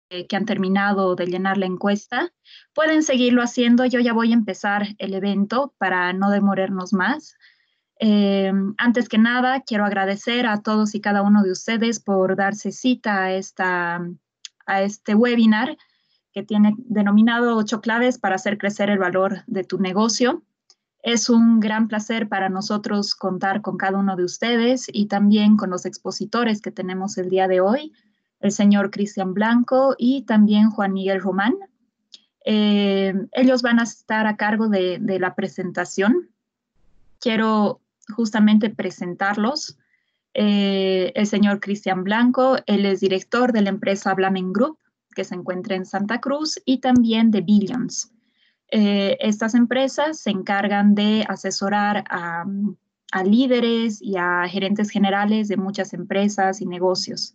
que han terminado de llenar la encuesta. Pueden seguirlo haciendo. Yo ya voy a empezar el evento para no demorarnos más. Antes que nada, quiero agradecer a todos y cada uno de ustedes por darse cita a este webinar que tiene denominado 8 claves para hacer crecer el valor de tu negocio. Es un gran placer para nosotros contar con cada uno de ustedes y también con los expositores que tenemos el día de hoy, el señor Cristian Blanco y también Juan Miguel Román. Ellos van a estar a cargo de la presentación. Quiero justamente presentarlos. El señor Cristian Blanco, él es director de la empresa Blamen Group, que se encuentra en Santa Cruz, y también de Billions. Estas empresas se encargan de asesorar a líderes y a gerentes generales de muchas empresas y negocios.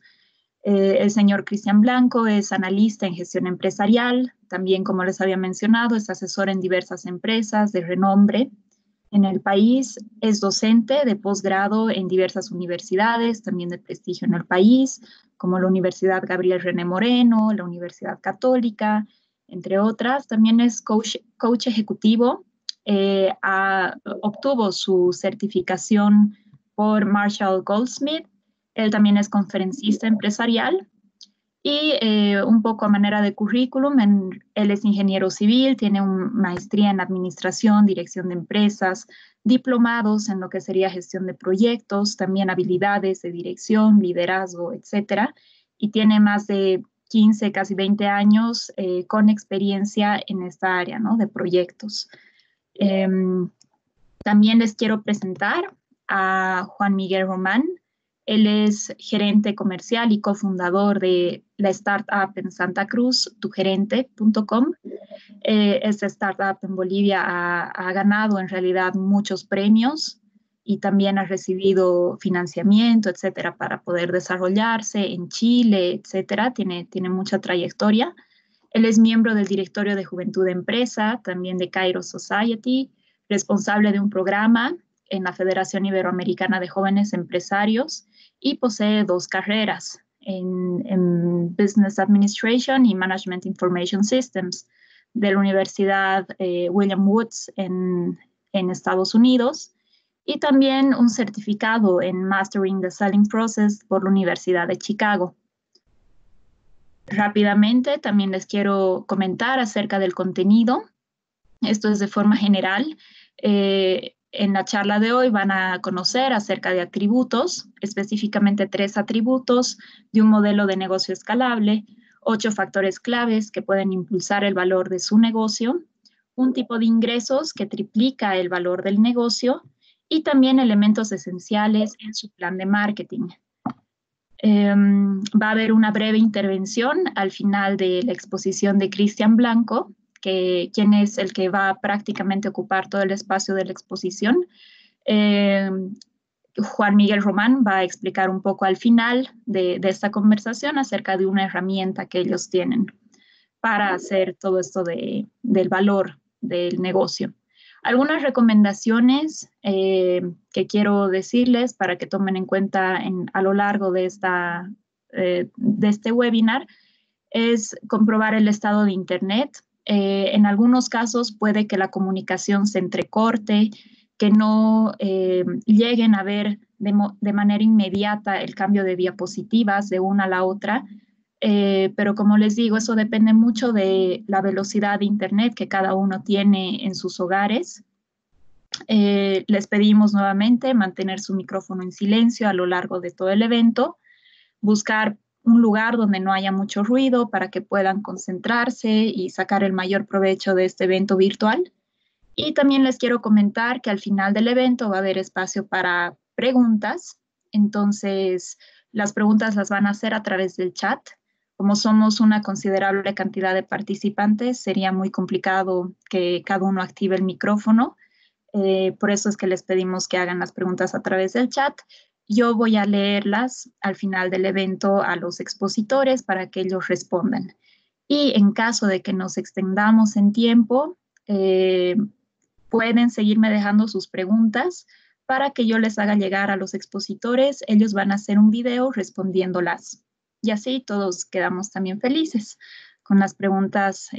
El señor Cristian Blanco es analista en gestión empresarial, también, como les había mencionado, es asesor en diversas empresas de renombre en el país, es docente de posgrado en diversas universidades, también de prestigio en el país, como la Universidad Gabriel René Moreno, la Universidad Católica, entre otras. También es coach ejecutivo, obtuvo su certificación por Marshall Goldsmith. Él también es conferencista empresarial y un poco a manera de currículum, él es ingeniero civil, tiene una maestría en administración, dirección de empresas, diplomados en lo que sería gestión de proyectos, también habilidades de dirección, liderazgo, etcétera, y tiene más de 15, casi 20 años con experiencia en esta área, ¿no?, de proyectos. También les quiero presentar a Juan Miguel Román. Él es gerente comercial y cofundador de la startup en Santa Cruz, tugerente.com. Esta startup en Bolivia ha ganado en realidad muchos premios y también ha recibido financiamiento, etcétera, para poder desarrollarse en Chile, etcétera. Tiene mucha trayectoria. Él es miembro del directorio de Juventud de Empresa, también de Kairos Society, responsable de un programa en la Federación Iberoamericana de Jóvenes Empresarios y posee 2 carreras en Business Administration y Management Information Systems de la Universidad William Woods en Estados Unidos y también un certificado en Mastering the Selling Process por la Universidad de Chicago. Rápidamente, también les quiero comentar acerca del contenido. Esto es de forma general. En la charla de hoy van a conocer acerca de atributos, específicamente 3 atributos de un modelo de negocio escalable, 8 factores claves que pueden impulsar el valor de su negocio, un tipo de ingresos que triplica el valor del negocio y también elementos esenciales en su plan de marketing. Va a haber una breve intervención al final de la exposición de Cristian Blanco, quien es el que va a prácticamente ocupar todo el espacio de la exposición. Juan Miguel Román va a explicar un poco al final de esta conversación acerca de una herramienta que ellos tienen para hacer todo esto del valor del negocio. Algunas recomendaciones que quiero decirles para que tomen en cuenta a lo largo de este webinar es comprobar el estado de Internet. En algunos casos puede que la comunicación se entrecorte, que no lleguen a ver de manera inmediata el cambio de diapositivas de una a la otra. Pero como les digo, eso depende mucho de la velocidad de Internet que cada uno tiene en sus hogares. Les pedimos nuevamente mantener su micrófono en silencio a lo largo de todo el evento, buscar un lugar donde no haya mucho ruido para que puedan concentrarse y sacar el mayor provecho de este evento virtual. Y también les quiero comentar que al final del evento va a haber espacio para preguntas. Entonces, las preguntas las van a hacer a través del chat. Como somos una considerable cantidad de participantes, sería muy complicado que cada uno active el micrófono. Por eso es que les pedimos que hagan las preguntas a través del chat. Yo voy a leerlas al final del evento a los expositores para que ellos respondan. Y en caso de que nos extendamos en tiempo, pueden seguirme dejando sus preguntas para que yo les haga llegar a los expositores. Ellos van a hacer un video respondiéndolas. y así todos quedamos también felices con las preguntas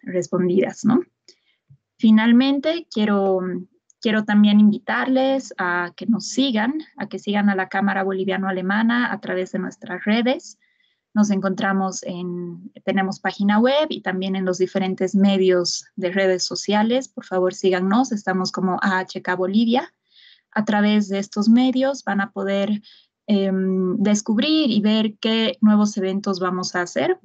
respondidas, ¿no? Finalmente, quiero también invitarles a que nos sigan, a que sigan a la Cámara Boliviano-Alemana a través de nuestras redes. Nos encontramos tenemos página web y también en los diferentes medios de redes sociales. Por favor, síganos, estamos como AHK Bolivia. A través de estos medios van a poder descubrir y ver qué nuevos eventos vamos a hacer.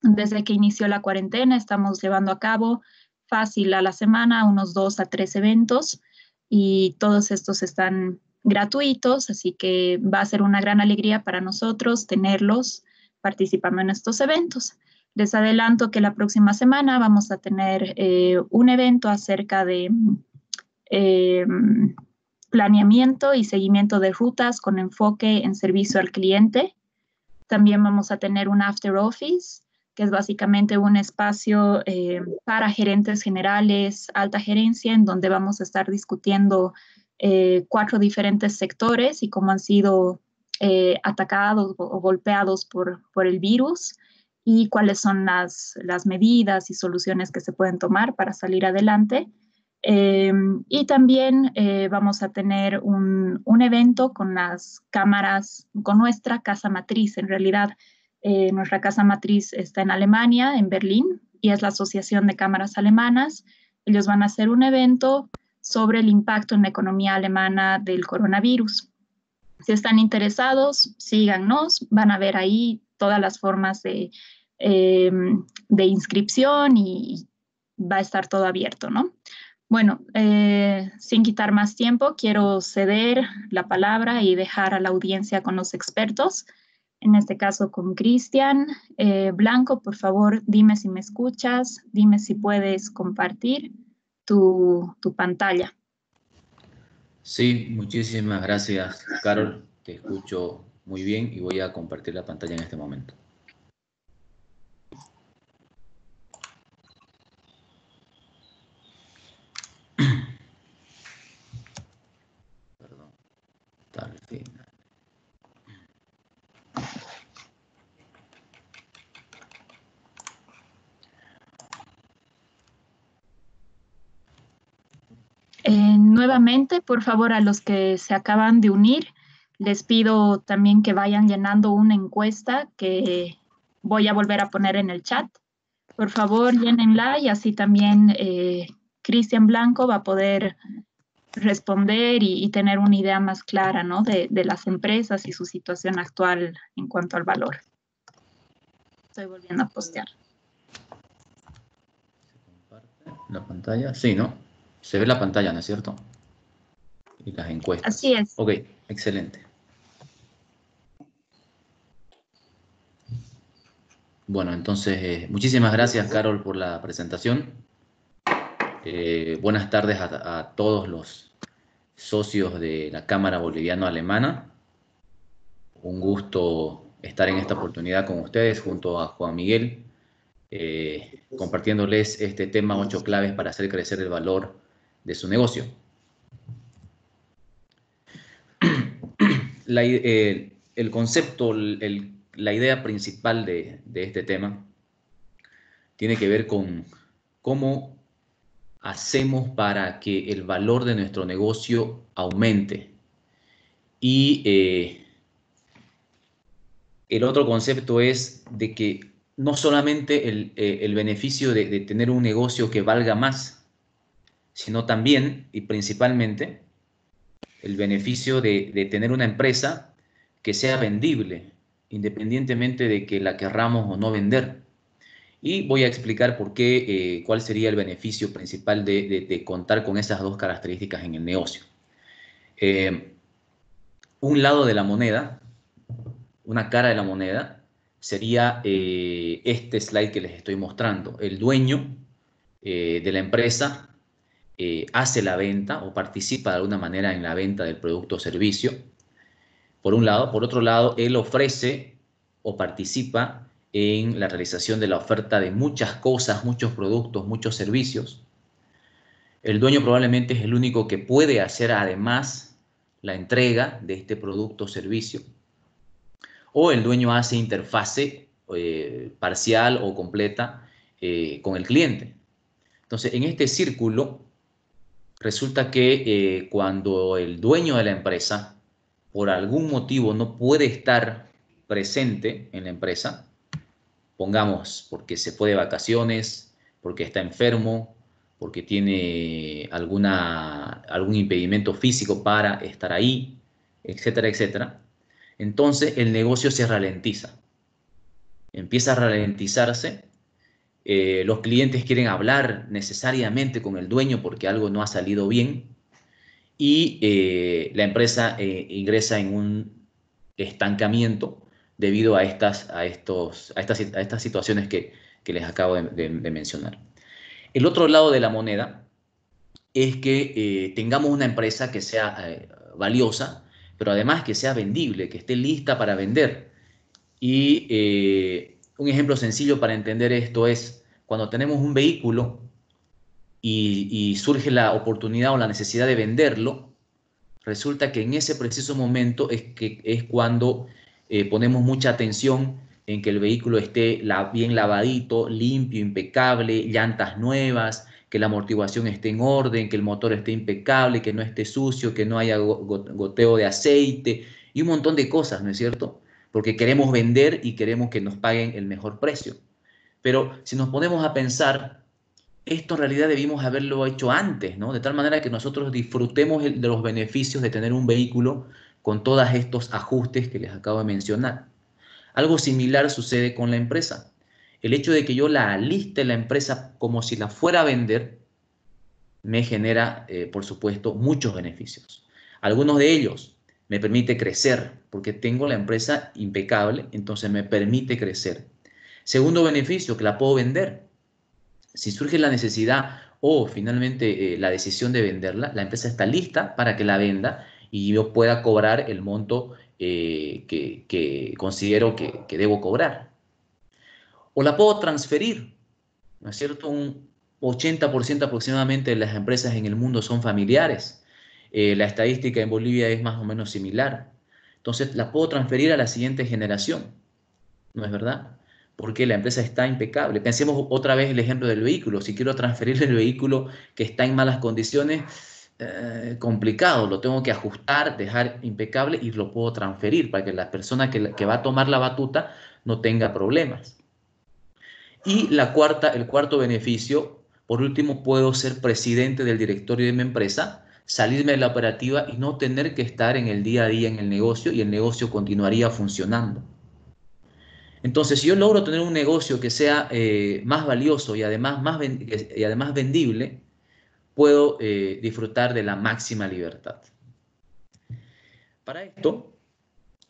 Desde que inició la cuarentena, estamos llevando a cabo fácil a la semana unos 2 a 3 eventos y todos estos están gratuitos, así que va a ser una gran alegría para nosotros tenerlos participando en estos eventos. Les adelanto que la próxima semana vamos a tener un evento acerca de planeamiento y seguimiento de rutas con enfoque en servicio al cliente. También vamos a tener un after office, que es básicamente un espacio para gerentes generales, alta gerencia, en donde vamos a estar discutiendo 4 diferentes sectores y cómo han sido atacados o golpeados por el virus y cuáles son las medidas y soluciones que se pueden tomar para salir adelante. Y también vamos a tener un evento con las cámaras, con nuestra casa matriz. En realidad, nuestra casa matriz está en Alemania, en Berlín, y es la Asociación de Cámaras Alemanas. Ellos van a hacer un evento sobre el impacto en la economía alemana del coronavirus. Si están interesados, síganos, van a ver ahí todas las formas de inscripción y va a estar todo abierto, ¿no? Bueno, sin quitar más tiempo, quiero ceder la palabra y dejar a la audiencia con los expertos, en este caso con Cristian. Blanco, por favor, dime si me escuchas, dime si puedes compartir tu pantalla. Sí, muchísimas gracias, Carol. Te escucho muy bien y voy a compartir la pantalla en este momento. Perdón, está al final. Nuevamente, por favor, a los que se acaban de unir, les pido también que vayan llenando una encuesta que voy a volver a poner en el chat. Por favor, llénenla y así también Cristian Blanco va a poder responder y tener una idea más clara, ¿no? de las empresas y su situación actual en cuanto al valor. Estoy volviendo a postear. ¿Se comparte la pantalla? Sí, ¿no? Se ve la pantalla, ¿no es cierto? Y las encuestas. Así es. Ok, excelente. Bueno, entonces, muchísimas gracias, Carol, por la presentación. Buenas tardes a todos los socios de la Cámara Boliviano-Alemana. Un gusto estar en esta oportunidad con ustedes junto a Juan Miguel, compartiéndoles este tema 8 claves para hacer crecer el valor de su negocio. El concepto, la idea principal de este tema tiene que ver con cómo hacemos para que el valor de nuestro negocio aumente. Y el otro concepto es de que no solamente el beneficio de tener un negocio que valga más, sino también y principalmente el beneficio de tener una empresa que sea vendible, independientemente de que la querramos o no vender. Y voy a explicar por qué, cuál sería el beneficio principal de contar con esas dos características en el negocio. Un lado de la moneda, una cara de la moneda, sería este slide que les estoy mostrando. El dueño de la empresa hace la venta o participa de alguna manera en la venta del producto o servicio, por un lado. Por otro lado, él ofrece o participa en la realización de la oferta de muchas cosas, muchos productos, muchos servicios. El dueño probablemente es el único que puede hacer además la entrega de este producto o servicio. o el dueño hace interfase parcial o completa con el cliente. Entonces, en este círculo, resulta que cuando el dueño de la empresa, por algún motivo, no puede estar presente en la empresa, pongamos porque se fue de vacaciones, porque está enfermo, porque tiene algún impedimento físico para estar ahí, etcétera, etcétera, entonces el negocio se ralentiza, empieza a ralentizarse. Los clientes quieren hablar necesariamente con el dueño porque algo no ha salido bien y la empresa ingresa en un estancamiento debido a estas situaciones que les acabo de mencionar. El otro lado de la moneda es que tengamos una empresa que sea valiosa, pero además que sea vendible, que esté lista para vender. Y un ejemplo sencillo para entender esto es cuando tenemos un vehículo y surge la oportunidad o la necesidad de venderlo, resulta que en ese preciso momento es cuando ponemos mucha atención en que el vehículo esté bien lavadito, limpio, impecable, llantas nuevas, que la amortiguación esté en orden, que el motor esté impecable, que no esté sucio, que no haya goteo de aceite y un montón de cosas, ¿no es cierto? Porque queremos vender y queremos que nos paguen el mejor precio. Pero si nos ponemos a pensar, esto en realidad debimos haberlo hecho antes, ¿no? De tal manera que nosotros disfrutemos de los beneficios de tener un vehículo con todos estos ajustes que les acabo de mencionar. Algo similar sucede con la empresa. El hecho de que yo la aliste la empresa como si la fuera a vender me genera, por supuesto, muchos beneficios. Algunos de ellos me permite crecer porque tengo la empresa impecable, entonces me permite crecer. Segundo beneficio, que la puedo vender. Si surge la necesidad o finalmente la decisión de venderla, la empresa está lista para que la venda y yo pueda cobrar el monto que considero que debo cobrar. O la puedo transferir, ¿no es cierto? Un 80% aproximadamente de las empresas en el mundo son familiares. La estadística en Bolivia es más o menos similar. Entonces, la puedo transferir a la siguiente generación, ¿no es verdad? Porque la empresa está impecable. Pensemos otra vez el ejemplo del vehículo. Si quiero transferir el vehículo que está en malas condiciones, complicado, lo tengo que ajustar, dejar impecable y lo puedo transferir para que la persona que va a tomar la batuta no tenga problemas. Y el cuarto beneficio, por último, puedo ser presidente del directorio de mi empresa, salirme de la operativa y no tener que estar en el día a día en el negocio y el negocio continuaría funcionando. Entonces, si yo logro tener un negocio que sea más valioso y además, y además vendible, puedo disfrutar de la máxima libertad. Para esto,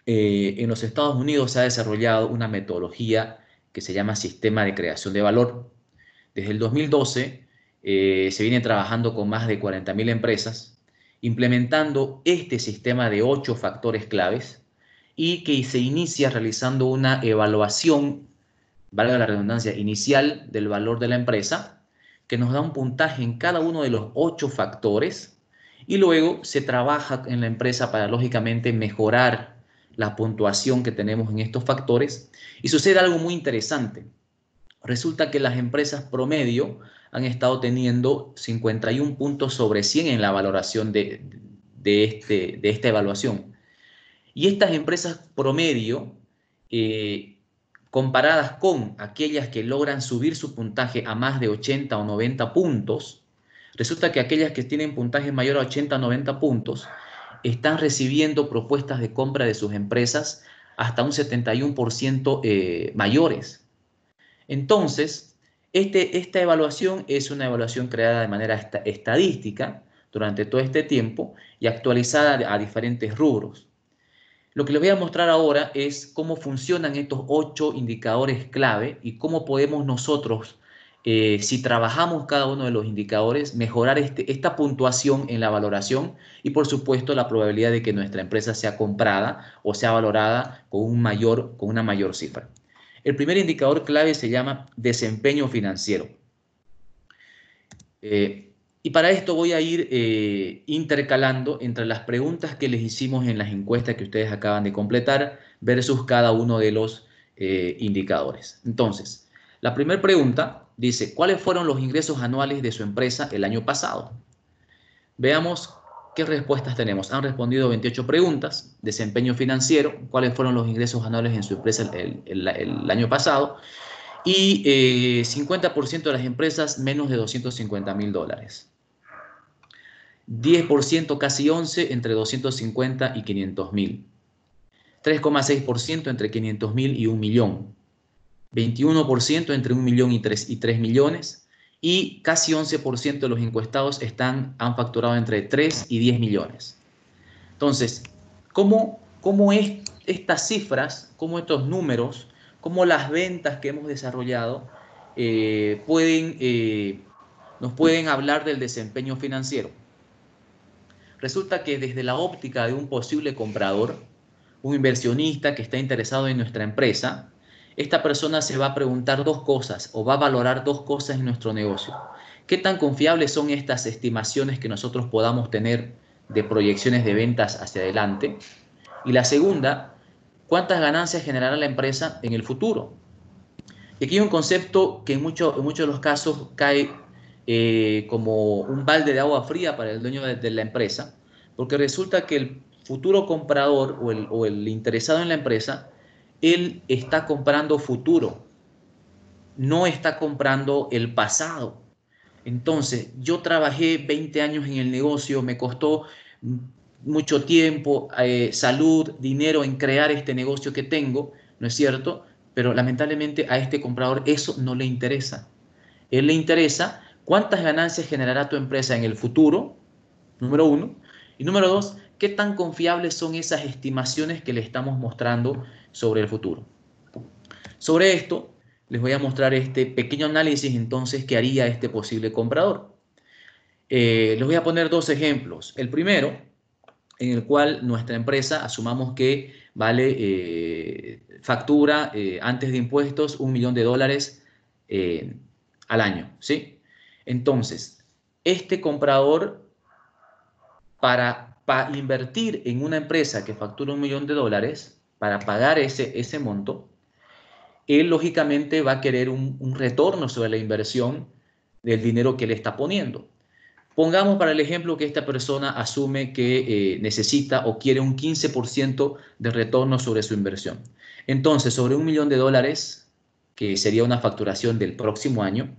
en los Estados Unidos se ha desarrollado una metodología que se llama Sistema de Creación de Valor. Desde el 2012 se viene trabajando con más de 40.000 empresas, implementando este sistema de 8 factores claves y que se inicia realizando una evaluación, valga la redundancia, inicial del valor de la empresa, que nos da un puntaje en cada uno de los 8 factores y luego se trabaja en la empresa para, lógicamente, mejorar la puntuación que tenemos en estos factores y sucede algo muy interesante. Resulta que las empresas promedio han estado teniendo 51 puntos sobre 100 en la valoración de esta evaluación. Y estas empresas promedio, comparadas con aquellas que logran subir su puntaje a más de 80 o 90 puntos, resulta que aquellas que tienen puntaje mayor a 80 o 90 puntos están recibiendo propuestas de compra de sus empresas hasta un 71% mayores. Entonces, esta evaluación es una evaluación creada de manera estadística durante todo este tiempo y actualizada a diferentes rubros. Lo que les voy a mostrar ahora es cómo funcionan estos 8 indicadores clave y cómo podemos nosotros, si trabajamos cada uno de los indicadores, mejorar esta puntuación en la valoración y, por supuesto, la probabilidad de que nuestra empresa sea comprada o sea valorada con una mayor cifra. El primer indicador clave se llama desempeño financiero. Y para esto voy a ir intercalando entre las preguntas que les hicimos en las encuestas que ustedes acaban de completar, versus cada uno de los indicadores. Entonces, la primera pregunta dice, ¿cuáles fueron los ingresos anuales de su empresa el año pasado? Veamos qué respuestas tenemos. Han respondido 28 preguntas. Desempeño financiero, ¿cuáles fueron los ingresos anuales en su empresa el año pasado? Y 50% de las empresas menos de $250.000. 10%, casi 11, entre 250 y 500.000. 3,6% entre 500.000 y 1 millón. 21% entre 1 millón y 3 millones. Y casi 11% de los encuestados han facturado entre 3 y 10 millones. Entonces, ¿cómo estas cifras, cómo estos números, cómo las ventas que hemos desarrollado nos pueden hablar del desempeño financiero? Resulta que desde la óptica de un posible comprador, un inversionista que está interesado en nuestra empresa, esta persona se va a preguntar dos cosas o va a valorar dos cosas en nuestro negocio. ¿Qué tan confiables son estas estimaciones que nosotros podamos tener de proyecciones de ventas hacia adelante? Y la segunda, ¿cuántas ganancias generará la empresa en el futuro? Y aquí hay un concepto que en muchos de los casos cae como un balde de agua fría para el dueño de la empresa, porque resulta que el futuro comprador o el interesado en la empresa, él está comprando futuro, no está comprando el pasado. Entonces, yo trabajé 20 años en el negocio, me costó mucho tiempo, salud, dinero en crear este negocio que tengo, ¿no es cierto? Pero lamentablemente a este comprador eso no le interesa. Él le interesa cuántas ganancias generará tu empresa en el futuro, número uno. Y número dos, qué tan confiables son esas estimaciones que le estamos mostrando sobre el futuro. Sobre esto, les voy a mostrar este pequeño análisis entonces que haría este posible comprador. Les voy a poner dos ejemplos. El primero, en el cual nuestra empresa, asumamos que factura antes de impuestos $1 millón al año, ¿sí? Entonces, este comprador, para invertir en una empresa que factura $1 millón, para pagar ese monto, él lógicamente va a querer un retorno sobre la inversión del dinero que le está poniendo. Pongamos para el ejemplo que esta persona asume que necesita o quiere un 15% de retorno sobre su inversión. Entonces, sobre $1 millón, que sería una facturación del próximo año,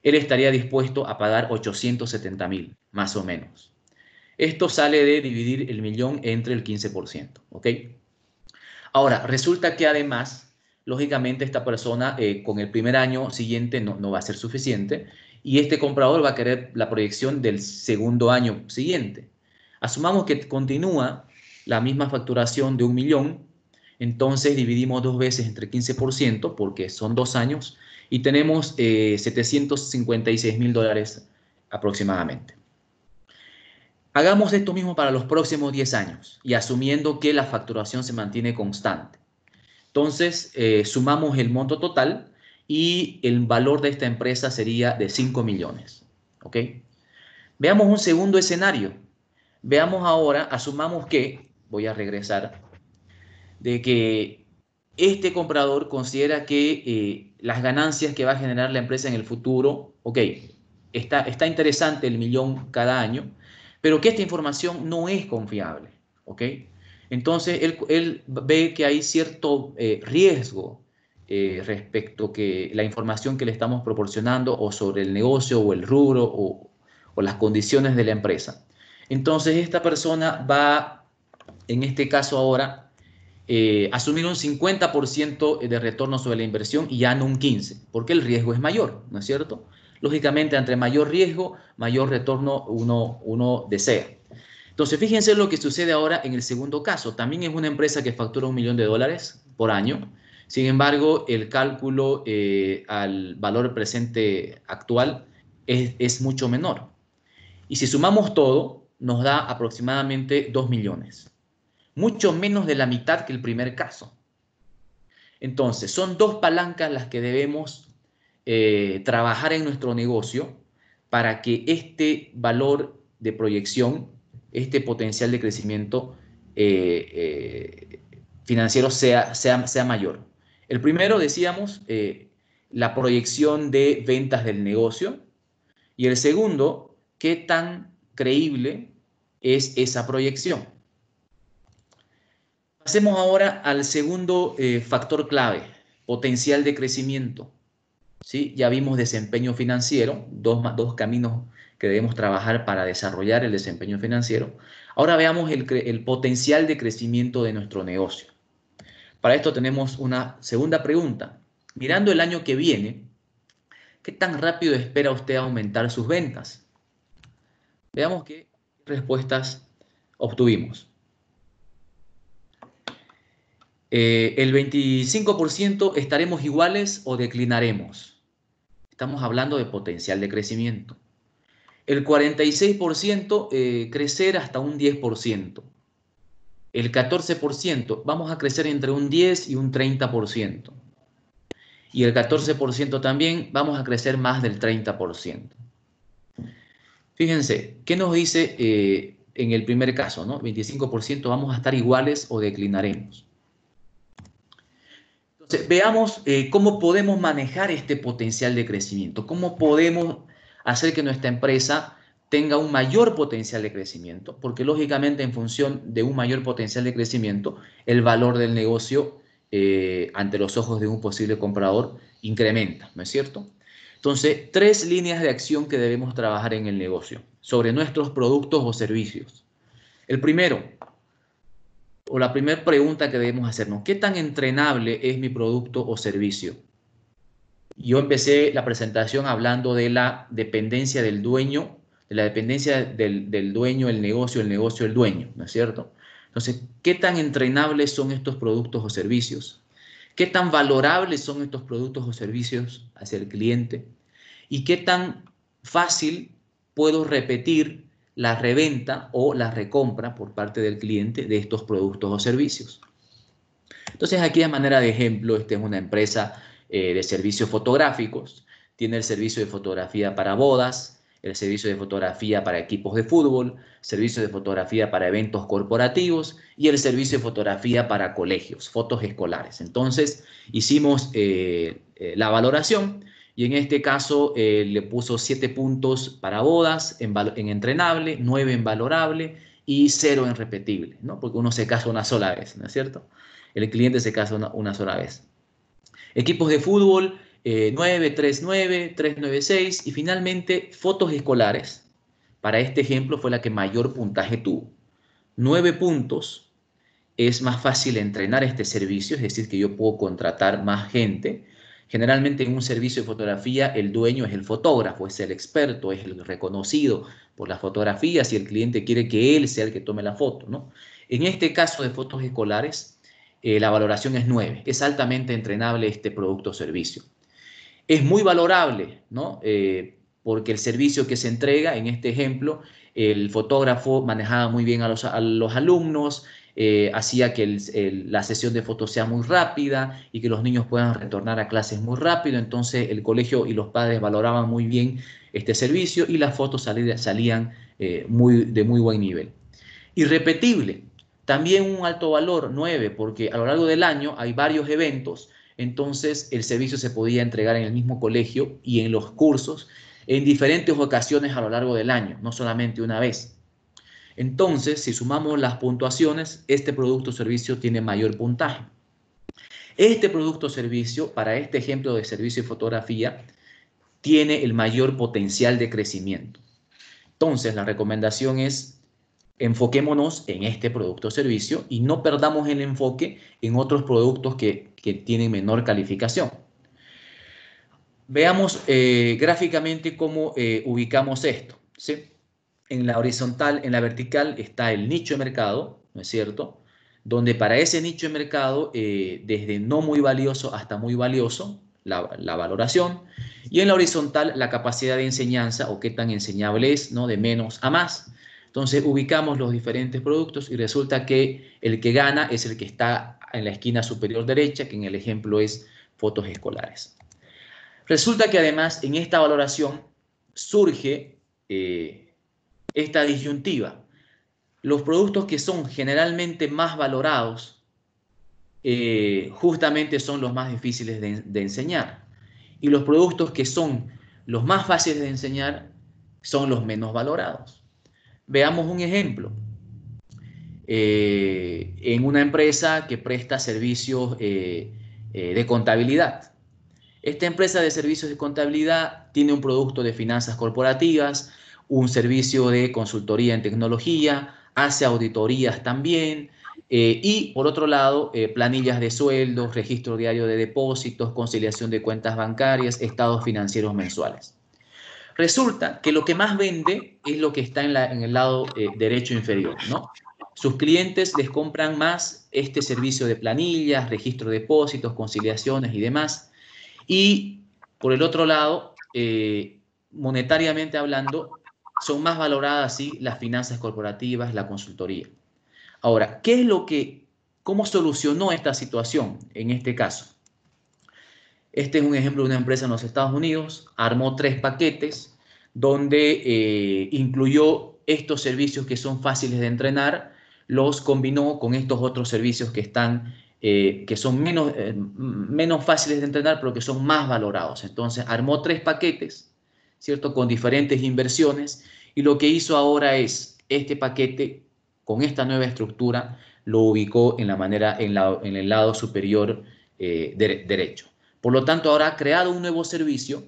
él estaría dispuesto a pagar 870.000, más o menos. Esto sale de dividir el millón entre el 15%, ¿ok? Ahora, resulta que además, lógicamente, esta persona con el primer año siguiente no va a ser suficiente y este comprador va a querer la proyección del segundo año siguiente. Asumamos que continúa la misma facturación de $1 millón, entonces dividimos dos veces entre 15% porque son 2 años y tenemos $756.000 aproximadamente. Hagamos esto mismo para los próximos 10 años y asumiendo que la facturación se mantiene constante. Entonces, sumamos el monto total y el valor de esta empresa sería de 5 millones. ¿Ok? Veamos un segundo escenario. Veamos ahora, asumamos que, voy a regresar, de que este comprador considera que las ganancias que va a generar la empresa en el futuro, ok, está interesante el millón cada año, pero que esta información no es confiable, ¿ok? Entonces, él ve que hay cierto riesgo respecto que la información que le estamos proporcionando o sobre el negocio o el rubro o las condiciones de la empresa. Entonces, esta persona va, en este caso ahora, asumir un 50% de retorno sobre la inversión y ya no un 15%, porque el riesgo es mayor, ¿no es cierto? Lógicamente, entre mayor riesgo, mayor retorno uno desea. Entonces, fíjense lo que sucede ahora en el segundo caso. También es una empresa que factura $1 millón por año. Sin embargo, el cálculo al valor presente actual es mucho menor. Y si sumamos todo, nos da aproximadamente 2 millones. Mucho menos de la mitad que el primer caso. Entonces, son dos palancas las que debemos trabajar en nuestro negocio para que este valor de proyección, este potencial de crecimiento financiero sea mayor. El primero, decíamos, la proyección de ventas del negocio. Y el segundo, qué tan creíble es esa proyección. Pasemos ahora al segundo factor clave, potencial de crecimiento. ¿Sí? Ya vimos desempeño financiero, dos caminos que debemos trabajar para desarrollar el desempeño financiero. Ahora veamos el potencial de crecimiento de nuestro negocio. Para esto tenemos una segunda pregunta. Mirando el año que viene, ¿qué tan rápido espera usted aumentar sus ventas? Veamos qué respuestas obtuvimos. El 25% estaremos iguales o declinaremos. Estamos hablando de potencial de crecimiento. El 46% crecer hasta un 10%. El 14% vamos a crecer entre un 10 y un 30%. Y el 14% también vamos a crecer más del 30%. Fíjense, ¿qué nos dice en el primer caso, ¿no? 25% vamos a estar iguales o declinaremos. Entonces, veamos cómo podemos manejar este potencial de crecimiento, cómo podemos hacer que nuestra empresa tenga un mayor potencial de crecimiento, porque lógicamente en función de un mayor potencial de crecimiento, el valor del negocio ante los ojos de un posible comprador incrementa, ¿no es cierto? Entonces, 3 líneas de acción que debemos trabajar en el negocio sobre nuestros productos o servicios. El primero, o la primera pregunta que debemos hacernos, ¿qué tan entrenable es mi producto o servicio? Yo empecé la presentación hablando de la dependencia del dueño, de la dependencia del dueño, el negocio, el dueño, ¿no es cierto? Entonces, ¿qué tan entrenables son estos productos o servicios? ¿Qué tan valorables son estos productos o servicios hacia el cliente? ¿Y qué tan fácil puedo repetir la reventa o la recompra por parte del cliente de estos productos o servicios? Entonces, aquí a manera de ejemplo, esta es una empresa de servicios fotográficos. Tiene el servicio de fotografía para bodas, el servicio de fotografía para equipos de fútbol, servicio de fotografía para eventos corporativos y el servicio de fotografía para colegios, fotos escolares. Entonces, hicimos la valoración y en este caso le puso 7 puntos para bodas en entrenable, 9 en valorable y 0 en repetible, ¿no? Porque uno se casa una sola vez, ¿no es cierto? El cliente se casa una sola vez. Equipos de fútbol, 9, 3, 9, 3, 9, 6 y finalmente fotos escolares. Para este ejemplo fue la que mayor puntaje tuvo. 9 puntos, es más fácil entrenar este servicio, es decir, que yo puedo contratar más gente. Generalmente en un servicio de fotografía el dueño es el fotógrafo, es el experto, es el reconocido por las fotografías y el cliente quiere que él sea el que tome la foto, ¿no? En este caso de fotos escolares, la valoración es 9. Es altamente entrenable este producto o servicio. Es muy valorable, ¿no? Porque el servicio que se entrega, en este ejemplo, el fotógrafo manejaba muy bien a los alumnos, hacía que la sesión de fotos sea muy rápida y que los niños puedan retornar a clases muy rápido. Entonces el colegio y los padres valoraban muy bien este servicio y las fotos salían de muy buen nivel. Irrepetible, también un alto valor, 9, porque a lo largo del año hay varios eventos, entonces el servicio se podía entregar en el mismo colegio y en los cursos en diferentes ocasiones a lo largo del año, no solamente una vez. Entonces, si sumamos las puntuaciones, este producto o servicio tiene mayor puntaje. Este producto o servicio, para este ejemplo de servicio de fotografía, tiene el mayor potencial de crecimiento. Entonces, la recomendación es enfoquémonos en este producto o servicio y no perdamos el enfoque en otros productos que tienen menor calificación. Veamos gráficamente cómo ubicamos esto, ¿sí? En la horizontal, en la vertical está el nicho de mercado, ¿no es cierto? Donde para ese nicho de mercado, desde no muy valioso hasta muy valioso, la valoración, y en la horizontal la capacidad de enseñanza o qué tan enseñable es, ¿no? De menos a más. Entonces ubicamos los diferentes productos y resulta que el que gana es el que está en la esquina superior derecha, que en el ejemplo es fotos escolares. Resulta que además en esta valoración surge esta disyuntiva. Los productos que son generalmente más valorados justamente son los más difíciles de enseñar. Y los productos que son los más fáciles de enseñar son los menos valorados. Veamos un ejemplo. En una empresa que presta servicios de contabilidad. Esta empresa de servicios de contabilidad tiene un producto de finanzas corporativas, un servicio de consultoría en tecnología, hace auditorías también, y por otro lado, planillas de sueldos, registro diario de depósitos, conciliación de cuentas bancarias, estados financieros mensuales. Resulta que lo que más vende es lo que está en el lado derecho inferior, ¿no? Sus clientes les compran más este servicio de planillas, registro de depósitos, conciliaciones y demás. Y por el otro lado, monetariamente hablando, son más valoradas sí las finanzas corporativas, la consultoría. Ahora, ¿cómo solucionó esta situación en este caso? Este es un ejemplo de una empresa en los Estados Unidos, armó 3 paquetes donde incluyó estos servicios que son fáciles de entrenar, los combinó con estos otros servicios que son menos fáciles de entrenar, pero que son más valorados. Entonces armó 3 paquetes, ¿cierto? Con diferentes inversiones, y lo que hizo ahora es este paquete con esta nueva estructura lo ubicó en el lado superior derecho. Por lo tanto, ahora ha creado un nuevo servicio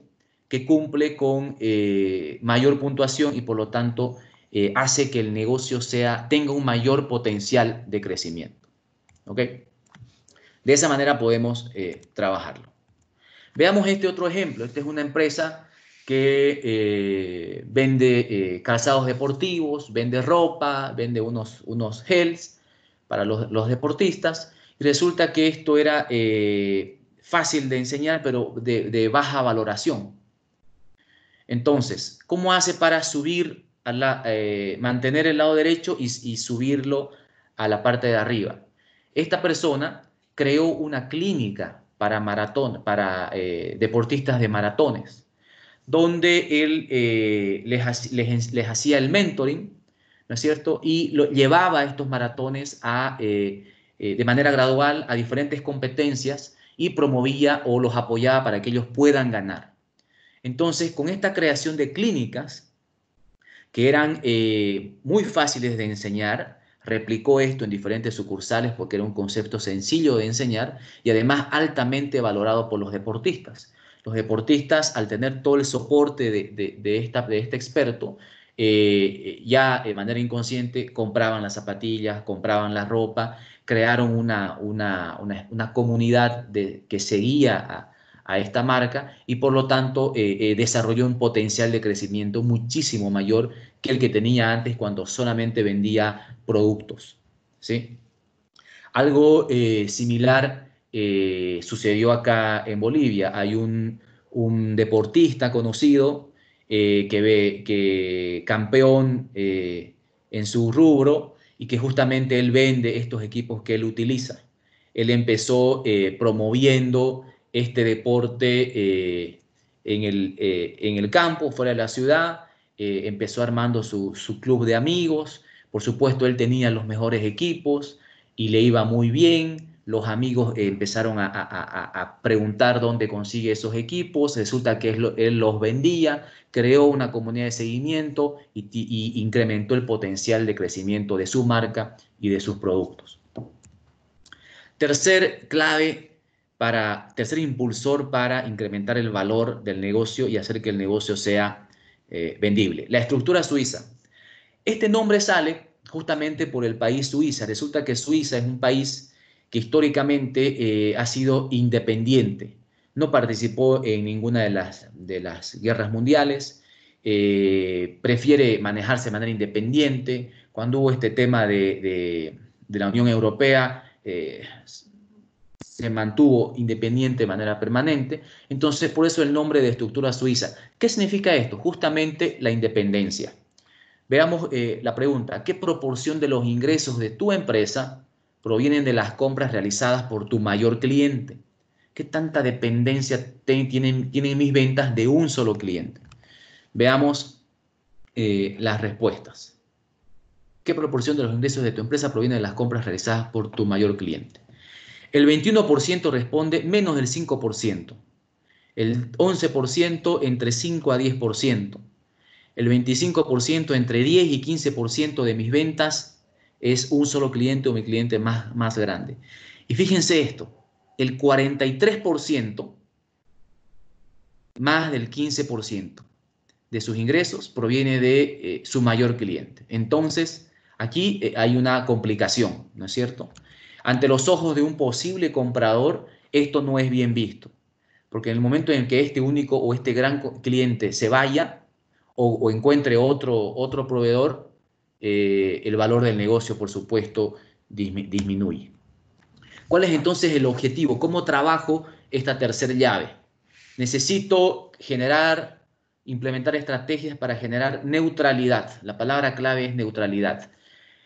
que cumple con mayor puntuación y por lo tanto hace que el negocio tenga un mayor potencial de crecimiento. ¿Ok? De esa manera podemos trabajarlo. Veamos este otro ejemplo. Esta es una empresa que vende calzados deportivos, vende ropa, vende unos gels para los deportistas. Y resulta que esto era fácil de enseñar, pero de baja valoración. Entonces, ¿cómo hace para mantener el lado derecho y subirlo a la parte de arriba? Esta persona creó una clínica para deportistas de maratones, donde él les hacía el mentoring, ¿no es cierto? Y llevaba a estos maratones de manera gradual a diferentes competencias y promovía o los apoyaba para que ellos puedan ganar. Entonces, con esta creación de clínicas, que eran muy fáciles de enseñar, replicó esto en diferentes sucursales porque era un concepto sencillo de enseñar y además altamente valorado por los deportistas. Los deportistas, al tener todo el soporte de este experto, ya de manera inconsciente compraban las zapatillas, compraban la ropa, crearon una comunidad que seguía a esta marca y por lo tanto desarrolló un potencial de crecimiento muchísimo mayor que el que tenía antes cuando solamente vendía productos, ¿sí? Algo similar sucedió acá en Bolivia. Hay un deportista conocido que campeón en su rubro y que justamente él vende estos equipos que él utiliza. Él empezó promoviendo este deporte en el campo, fuera de la ciudad, empezó armando su club de amigos. Por supuesto, él tenía los mejores equipos y le iba muy bien. Los amigos empezaron a preguntar dónde consigue esos equipos. Resulta que él los vendía, creó una comunidad de seguimiento y incrementó el potencial de crecimiento de su marca y de sus productos. Tercer impulsor para incrementar el valor del negocio y hacer que el negocio sea vendible. La estructura suiza. Este nombre sale justamente por el país Suiza. Resulta que Suiza es un país que históricamente ha sido independiente. No participó en ninguna de las guerras mundiales. Prefiere manejarse de manera independiente. Cuando hubo este tema de la Unión Europea, se mantuvo independiente de manera permanente. Entonces, por eso el nombre de estructura suiza. ¿Qué significa esto? Justamente la independencia. Veamos la pregunta. ¿Qué proporción de los ingresos de tu empresa provienen de las compras realizadas por tu mayor cliente? ¿Qué tanta dependencia tienen mis ventas de un solo cliente? Veamos las respuestas. ¿Qué proporción de los ingresos de tu empresa proviene de las compras realizadas por tu mayor cliente? El 21% responde menos del 5%. El 11% entre 5 a 10%. El 25% entre 10 y 15% de mis ventas es un solo cliente o mi cliente más grande. Y fíjense esto, el 43%, más del 15% de sus ingresos proviene de su mayor cliente. Entonces, aquí hay una complicación, ¿no es cierto? Ante los ojos de un posible comprador, esto no es bien visto, porque en el momento en que este único o este gran cliente se vaya o encuentre otro proveedor, el valor del negocio, por supuesto, disminuye. ¿Cuál es entonces el objetivo? ¿Cómo trabajo esta tercera llave? Necesito implementar estrategias para generar neutralidad. La palabra clave es neutralidad.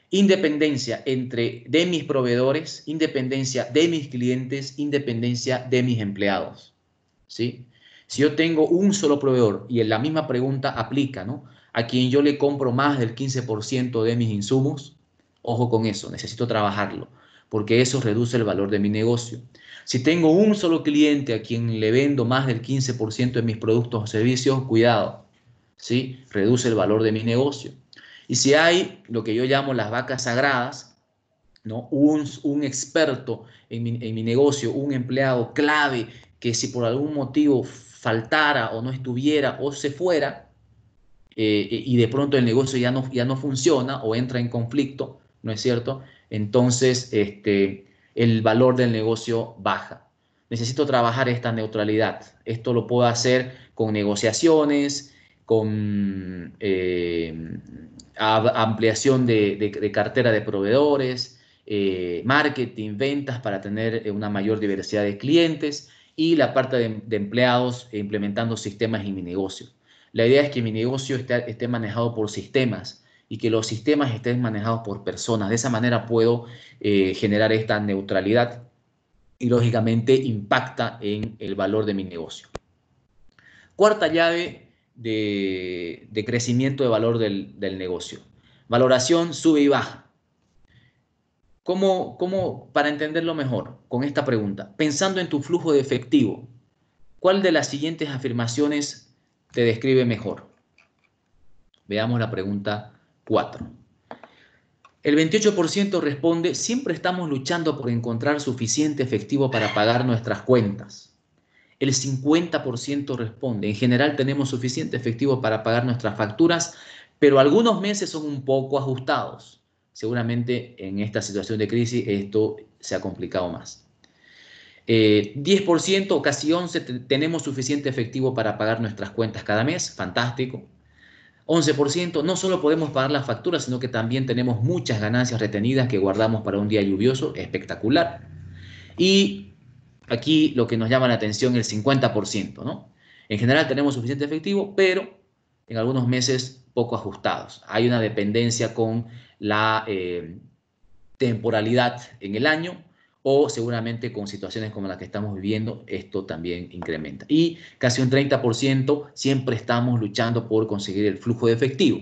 Independencia de mis proveedores, independencia de mis clientes, independencia de mis empleados. ¿Sí? Si yo tengo un solo proveedor y en la misma pregunta aplica, ¿no? A quien yo le compro más del 15% de mis insumos, ojo con eso, necesito trabajarlo, porque eso reduce el valor de mi negocio. Si tengo un solo cliente a quien le vendo más del 15% de mis productos o servicios, cuidado, ¿sí? Reduce el valor de mi negocio. Y si hay lo que yo llamo las vacas sagradas, ¿no? Un experto en mi negocio, un empleado clave, que si por algún motivo faltara o no estuviera o se fuera, y de pronto el negocio ya no funciona o entra en conflicto, ¿no es cierto? Entonces, el valor del negocio baja. Necesito trabajar esta neutralidad. Esto lo puedo hacer con negociaciones, con ampliación de cartera de proveedores, marketing, ventas para tener una mayor diversidad de clientes y la parte de empleados implementando sistemas en mi negocio. La idea es que mi negocio esté manejado por sistemas y que los sistemas estén manejados por personas. De esa manera puedo generar esta neutralidad y lógicamente impacta en el valor de mi negocio. Cuarta llave de crecimiento de valor del negocio. Valoración sube y baja. Para entenderlo mejor, con esta pregunta, pensando en tu flujo de efectivo, ¿cuál de las siguientes afirmaciones te describe mejor? Veamos la pregunta 4. El 28% responde, siempre estamos luchando por encontrar suficiente efectivo para pagar nuestras cuentas. El 50% responde, en general tenemos suficiente efectivo para pagar nuestras facturas, pero algunos meses son un poco ajustados. Seguramente en esta situación de crisis esto se ha complicado más. 10% o casi 11% tenemos suficiente efectivo para pagar nuestras cuentas cada mes, fantástico. 11%, no solo podemos pagar las facturas, sino que también tenemos muchas ganancias retenidas que guardamos para un día lluvioso, espectacular. Y aquí lo que nos llama la atención es el 50%, ¿no? En general tenemos suficiente efectivo, pero en algunos meses poco ajustados. Hay una dependencia con la temporalidad en el año o seguramente con situaciones como las que estamos viviendo, esto también incrementa. Y casi un 30% siempre estamos luchando por conseguir el flujo de efectivo.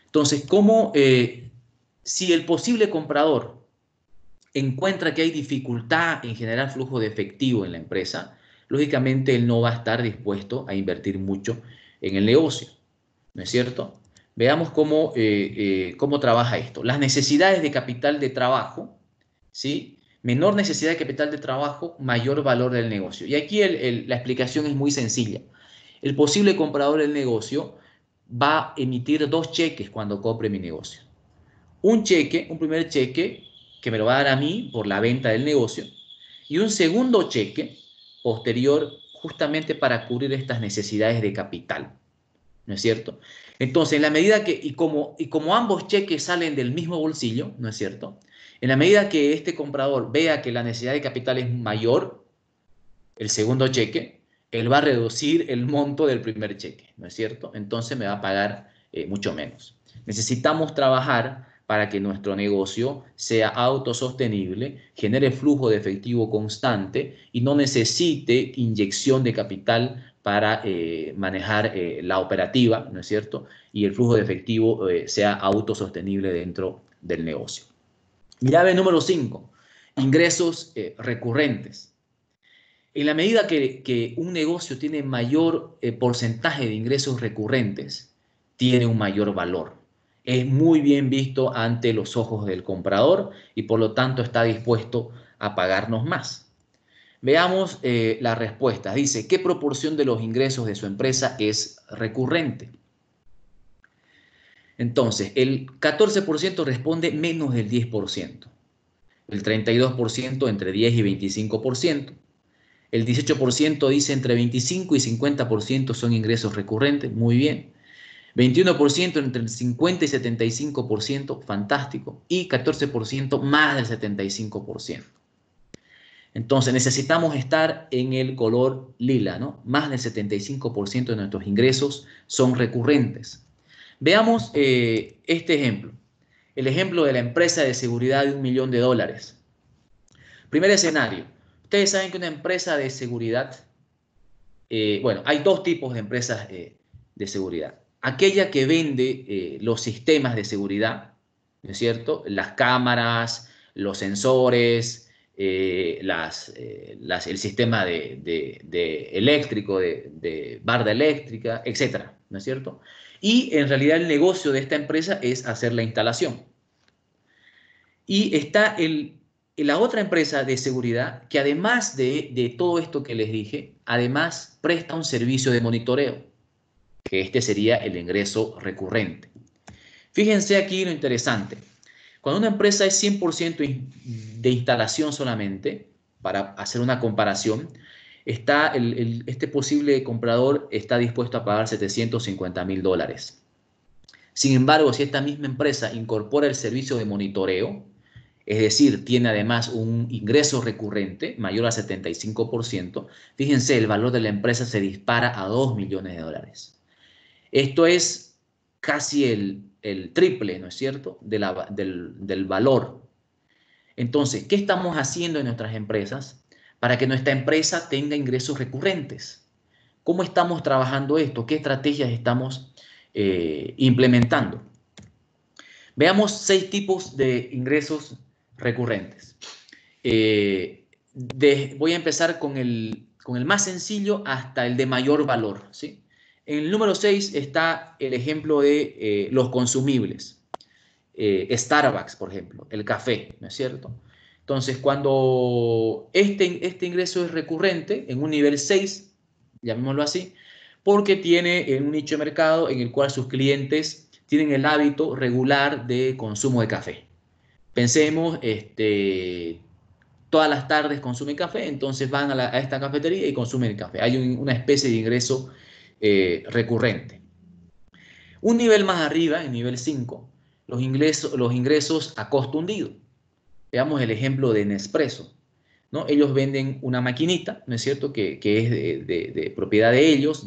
Entonces, si el posible comprador encuentra que hay dificultad en generar flujo de efectivo en la empresa, lógicamente él no va a estar dispuesto a invertir mucho en el negocio, ¿no es cierto? Veamos cómo trabaja esto. Las necesidades de capital de trabajo, ¿sí? Menor necesidad de capital de trabajo, mayor valor del negocio. Y aquí la explicación es muy sencilla. El posible comprador del negocio va a emitir 2 cheques cuando compre mi negocio. Un primer cheque que me lo va a dar a mí por la venta del negocio y un segundo cheque posterior justamente para cubrir estas necesidades de capital, ¿no es cierto? Entonces, en la medida y como ambos cheques salen del mismo bolsillo, ¿no es cierto? En la medida que este comprador vea que la necesidad de capital es mayor, el segundo cheque, él va a reducir el monto del primer cheque, ¿no es cierto? Entonces me va a pagar mucho menos. Necesitamos trabajar para que nuestro negocio sea autosostenible, genere flujo de efectivo constante y no necesite inyección de capital para manejar la operativa, ¿no es cierto? Y el flujo de efectivo sea autosostenible dentro del negocio. Llave número 5. Ingresos recurrentes. En la medida que un negocio tiene mayor porcentaje de ingresos recurrentes, tiene un mayor valor. Es muy bien visto ante los ojos del comprador y por lo tanto está dispuesto a pagarnos más. Veamos la respuesta. Dice, ¿qué proporción de los ingresos de su empresa es recurrente? Entonces, el 14% responde menos del 10%, el 32% entre 10 y 25%, el 18% dice entre 25 y 50% son ingresos recurrentes, muy bien, 21% entre el 50 y 75%, fantástico, y 14% más del 75%. Entonces necesitamos estar en el color lila, ¿no? Más del 75% de nuestros ingresos son recurrentes. Veamos este ejemplo. El ejemplo de la empresa de seguridad de $1 millón. Primer escenario. Ustedes saben que una empresa de seguridad, bueno, hay dos tipos de empresas de seguridad. Aquella que vende los sistemas de seguridad, ¿no es cierto? Las cámaras, los sensores, el sistema de eléctrico, de barda eléctrica, etcétera, ¿no es cierto? Y en realidad el negocio de esta empresa es hacer la instalación. Y está la otra empresa de seguridad que además de todo esto que les dije, además presta un servicio de monitoreo, que este sería el ingreso recurrente. Fíjense aquí lo interesante. Cuando una empresa es 100% de instalación solamente, para hacer una comparación, este posible comprador está dispuesto a pagar $750.000. Sin embargo, si esta misma empresa incorpora el servicio de monitoreo, es decir, tiene además un ingreso recurrente mayor al 75%, fíjense, el valor de la empresa se dispara a $2 millones. Esto es casi el triple, ¿no es cierto?, del valor. Entonces, ¿qué estamos haciendo en nuestras empresas para que nuestra empresa tenga ingresos recurrentes? ¿Cómo estamos trabajando esto? ¿Qué estrategias estamos implementando? Veamos 6 tipos de ingresos recurrentes. Voy a empezar con el más sencillo hasta el de mayor valor, ¿sí? En el número 6 está el ejemplo de los consumibles. Starbucks, por ejemplo, el café, ¿no es cierto? Entonces, cuando este ingreso es recurrente, en un nivel 6, llamémoslo así, porque tiene un nicho de mercado en el cual sus clientes tienen el hábito regular de consumo de café. Pensemos, todas las tardes consumen café, entonces van a esta cafetería y consumen el café. Hay una especie de ingreso recurrente. Un nivel más arriba, en nivel 5, los ingresos a costo hundido. Veamos el ejemplo de Nespresso, ¿no? Ellos venden una maquinita, ¿no es cierto?, que es de propiedad de ellos,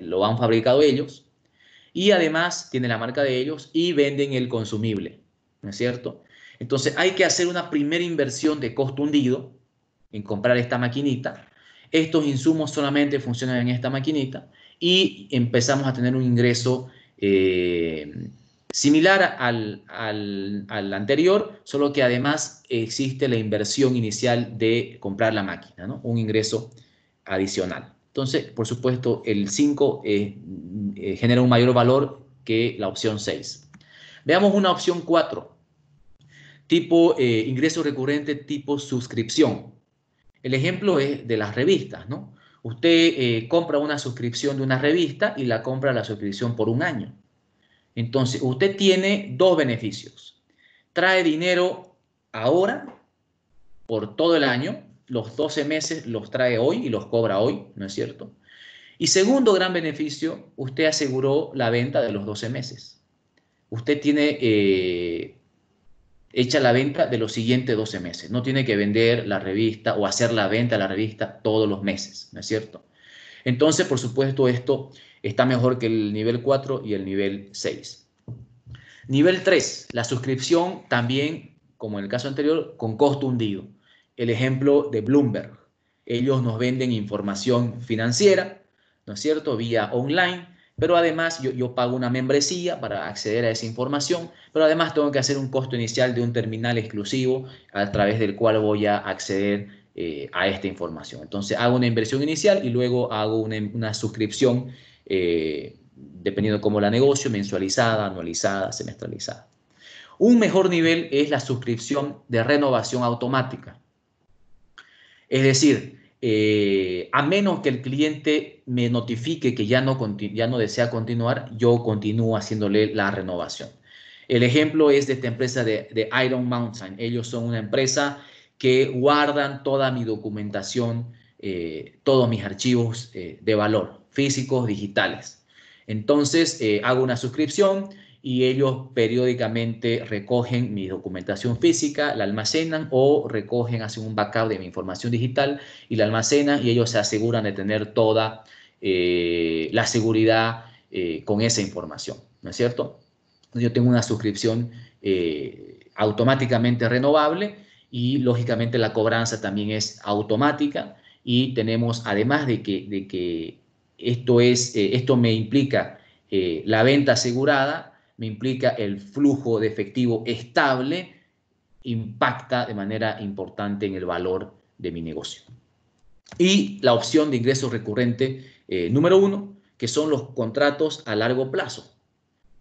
lo han fabricado ellos, y además tiene la marca de ellos y venden el consumible, ¿no es cierto? Entonces hay que hacer una primera inversión de costo hundido en comprar esta maquinita. Estos insumos solamente funcionan en esta maquinita y empezamos a tener un ingreso similar al anterior, solo que además existe la inversión inicial de comprar la máquina, ¿no? Un ingreso adicional. Entonces, por supuesto, el 5 genera un mayor valor que la opción 6. Veamos una opción 4, tipo ingreso recurrente tipo suscripción. El ejemplo es de las revistas, ¿no? Usted compra una suscripción de una revista y la compra la suscripción por un año. Entonces, usted tiene dos beneficios. Trae dinero ahora por todo el año, los 12 meses los trae hoy y los cobra hoy, ¿no es cierto? Y segundo gran beneficio, usted aseguró la venta de los 12 meses. Usted tiene hecha la venta de los siguientes 12 meses. No tiene que vender la revista o hacer la venta de la revista todos los meses, ¿no es cierto? Entonces, por supuesto, esto está mejor que el nivel 4 y el nivel 6. Nivel 3, la suscripción también, como en el caso anterior, con costo hundido. El ejemplo de Bloomberg. Ellos nos venden información financiera, ¿no es cierto?, vía online, Pero además yo pago una membresía para acceder a esa información, pero además tengo que hacer un costo inicial de un terminal exclusivo a través del cual voy a acceder a esta información. Entonces hago una inversión inicial y luego hago una suscripción, dependiendo cómo la negocio, mensualizada, anualizada, semestralizada. Un mejor nivel es la suscripción de renovación automática. Es decir, a menos que el cliente me notifique que ya no desea continuar, yo continúo haciéndole la renovación. El ejemplo es de esta empresa de Iron Mountain. Ellos son una empresa que guardan toda mi documentación, todos mis archivos de valor, físicos, digitales. Entonces, hago una suscripción y ellos periódicamente recogen mi documentación física, la almacenan o recogen, hacen un backup de mi información digital y la almacenan, y ellos se aseguran de tener toda la seguridad con esa información, ¿no es cierto? Yo tengo una suscripción automáticamente renovable y lógicamente la cobranza también es automática, y tenemos, además de que esto me implica la venta asegurada, me implica el flujo de efectivo estable, impacta de manera importante en el valor de mi negocio. Y la opción de ingreso recurrente número 1, que son los contratos a largo plazo.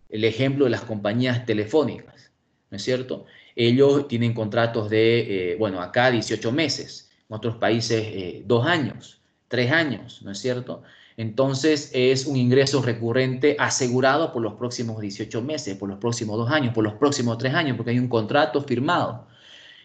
El ejemplo de las compañías telefónicas, ¿no es cierto? Ellos tienen contratos de, bueno, acá 18 meses, en otros países 2 años, 3 años, ¿no es cierto? Entonces es un ingreso recurrente asegurado por los próximos 18 meses, por los próximos 2 años, por los próximos 3 años, porque hay un contrato firmado.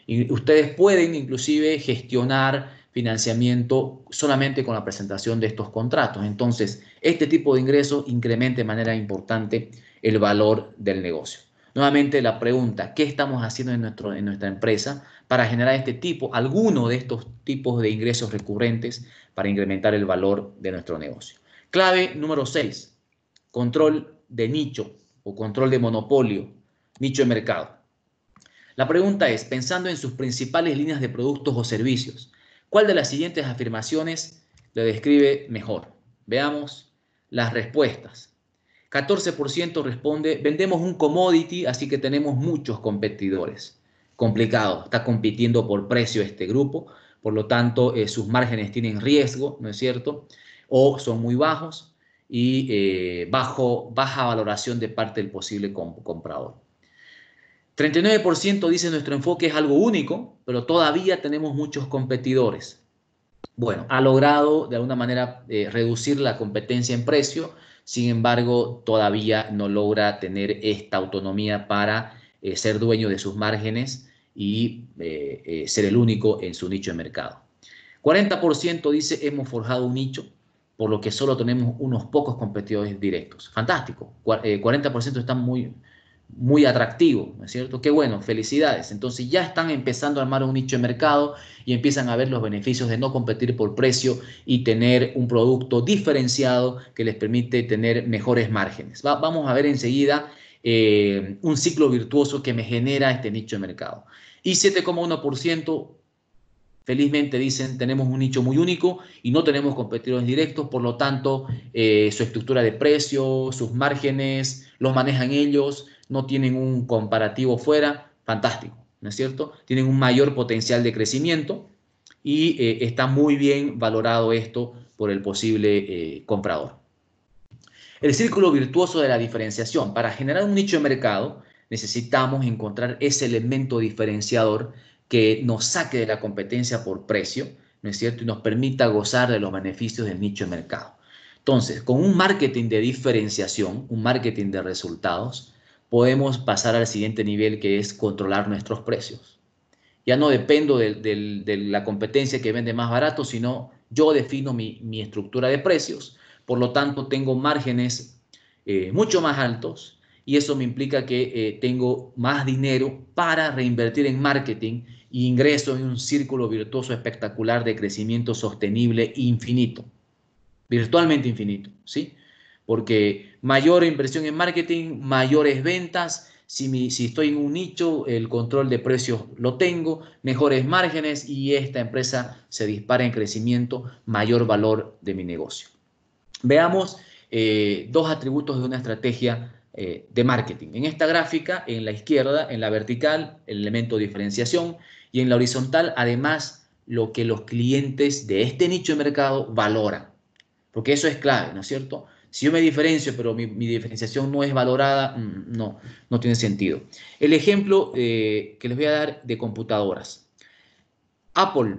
Y ustedes pueden inclusive gestionar financiamiento solamente con la presentación de estos contratos. Entonces, este tipo de ingresos incrementa de manera importante el valor del negocio. Nuevamente la pregunta: ¿qué estamos haciendo en nuestra empresa para generar alguno de estos tipos de ingresos recurrentes para incrementar el valor de nuestro negocio? Clave número 6, control de nicho o control de monopolio, nicho de mercado. La pregunta es, pensando en sus principales líneas de productos o servicios, ¿cuál de las siguientes afirmaciones le describe mejor? Veamos las respuestas. 14% responde: vendemos un commodity, así que tenemos muchos competidores. Complicado, está compitiendo por precio este grupo, por lo tanto sus márgenes tienen riesgo, ¿no es cierto? O son muy bajos y baja valoración de parte del posible comprador. 39% dice: nuestro enfoque es algo único, pero todavía tenemos muchos competidores. Bueno, ha logrado de alguna manera reducir la competencia en precio, sin embargo, todavía no logra tener esta autonomía para ser dueño de sus márgenes y ser el único en su nicho de mercado. 40% dice: hemos forjado un nicho, por lo que solo tenemos unos pocos competidores directos. Fantástico, 40% está muy atractivo, ¿no es cierto? Qué bueno, felicidades. Entonces ya están empezando a armar un nicho de mercado y empiezan a ver los beneficios de no competir por precio y tener un producto diferenciado que les permite tener mejores márgenes. Vamos a ver enseguida un ciclo virtuoso que me genera este nicho de mercado. Y 7,1% felizmente dicen: tenemos un nicho muy único y no tenemos competidores directos, por lo tanto su estructura de precio, sus márgenes, los manejan ellos, no tienen un comparativo fuera. Fantástico, ¿no es cierto? Tienen un mayor potencial de crecimiento y está muy bien valorado esto por el posible comprador. El círculo virtuoso de la diferenciación. Para generar un nicho de mercado necesitamos encontrar ese elemento diferenciador que nos saque de la competencia por precio, ¿no es cierto? Y nos permita gozar de los beneficios del nicho de mercado. Entonces, con un marketing de diferenciación, un marketing de resultados, podemos pasar al siguiente nivel, que es controlar nuestros precios. Ya no dependo de la competencia que vende más barato, sino yo defino mi estructura de precios. Por lo tanto, tengo márgenes mucho más altos, y eso me implica que tengo más dinero para reinvertir en marketing y ingreso en un círculo virtuoso espectacular de crecimiento sostenible infinito, virtualmente infinito, ¿sí? Porque mayor inversión en marketing, mayores ventas. Si estoy en un nicho, el control de precios lo tengo, mejores márgenes, y esta empresa se dispara en crecimiento, mayor valor de mi negocio. Veamos dos atributos de una estrategia de marketing. En esta gráfica, en la izquierda, en la vertical, el elemento de diferenciación, y en la horizontal, además, lo que los clientes de este nicho de mercado valoran. Porque eso es clave, ¿no es cierto? Si yo me diferencio, pero mi diferenciación no es valorada, no tiene sentido. El ejemplo que les voy a dar de computadoras. Apple,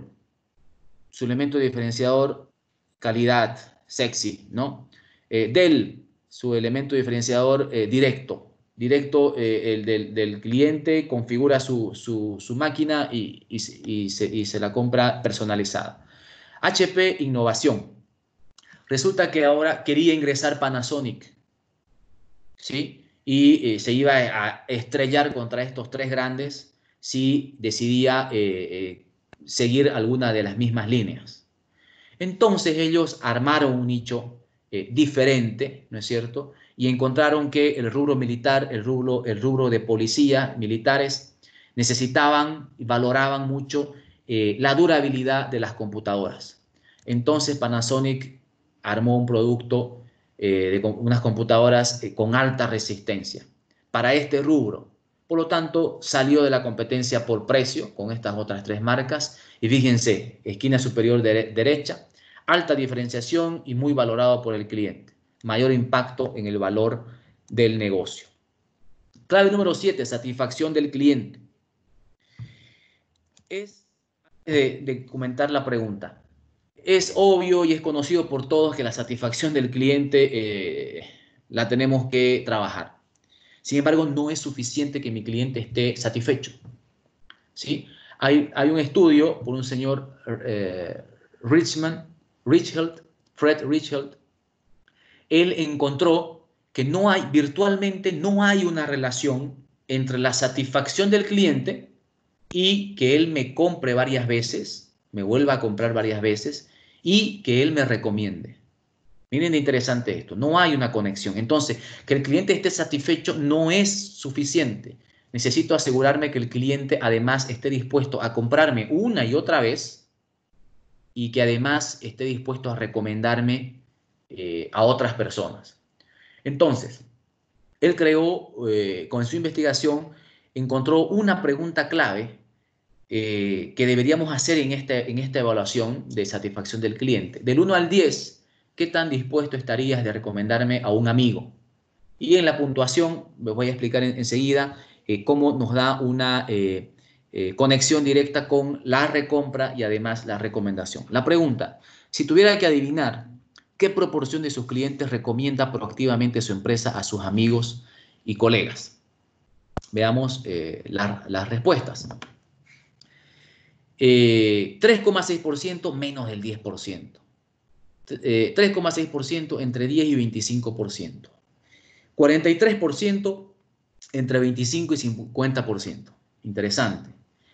su elemento diferenciador, calidad, sexy, ¿no? Dell, su elemento diferenciador, directo. Directo, el del cliente configura su máquina y se la compra personalizada. HP, innovación. Resulta que ahora quería ingresar Panasonic, ¿sí? Y se iba a estrellar contra estos tres grandes si decidía seguir alguna de las mismas líneas. Entonces ellos armaron un nicho diferente, ¿no es cierto? Y encontraron que el rubro militar, el rubro de policía, militares, necesitaban y valoraban mucho la durabilidad de las computadoras. Entonces Panasonic armó un producto de unas computadoras con alta resistencia para este rubro. Por lo tanto, salió de la competencia por precio con estas otras tres marcas. Y fíjense, esquina superior derecha, alta diferenciación y muy valorado por el cliente. Mayor impacto en el valor del negocio. Clave número 7, satisfacción del cliente. De comentar la pregunta. Es obvio y es conocido por todos que la satisfacción del cliente la tenemos que trabajar. Sin embargo, no es suficiente que mi cliente esté satisfecho, ¿sí? Hay un estudio por un señor Fred Richard. Él encontró que virtualmente no hay una relación entre la satisfacción del cliente y que él me compre varias veces, me vuelva a comprar varias veces y que él me recomiende. Miren de interesante esto, no hay una conexión. Entonces, que el cliente esté satisfecho no es suficiente. Necesito asegurarme que el cliente además esté dispuesto a comprarme una y otra vez y que además esté dispuesto a recomendarme a otras personas. Entonces, él creó, con su investigación, encontró una pregunta clave que deberíamos hacer en esta evaluación de satisfacción del cliente. Del 1 al 10, ¿qué tan dispuesto estarías de recomendarme a un amigo? Y en la puntuación, les voy a explicar enseguida cómo nos da una conexión directa con la recompra y además la recomendación. La pregunta, si tuviera que adivinar, ¿qué proporción de sus clientes recomienda proactivamente su empresa a sus amigos y colegas? Veamos las respuestas. 3,6% menos del 10%. 3,6% entre 10 y 25%. 43% entre 25 y 50%. Interesante.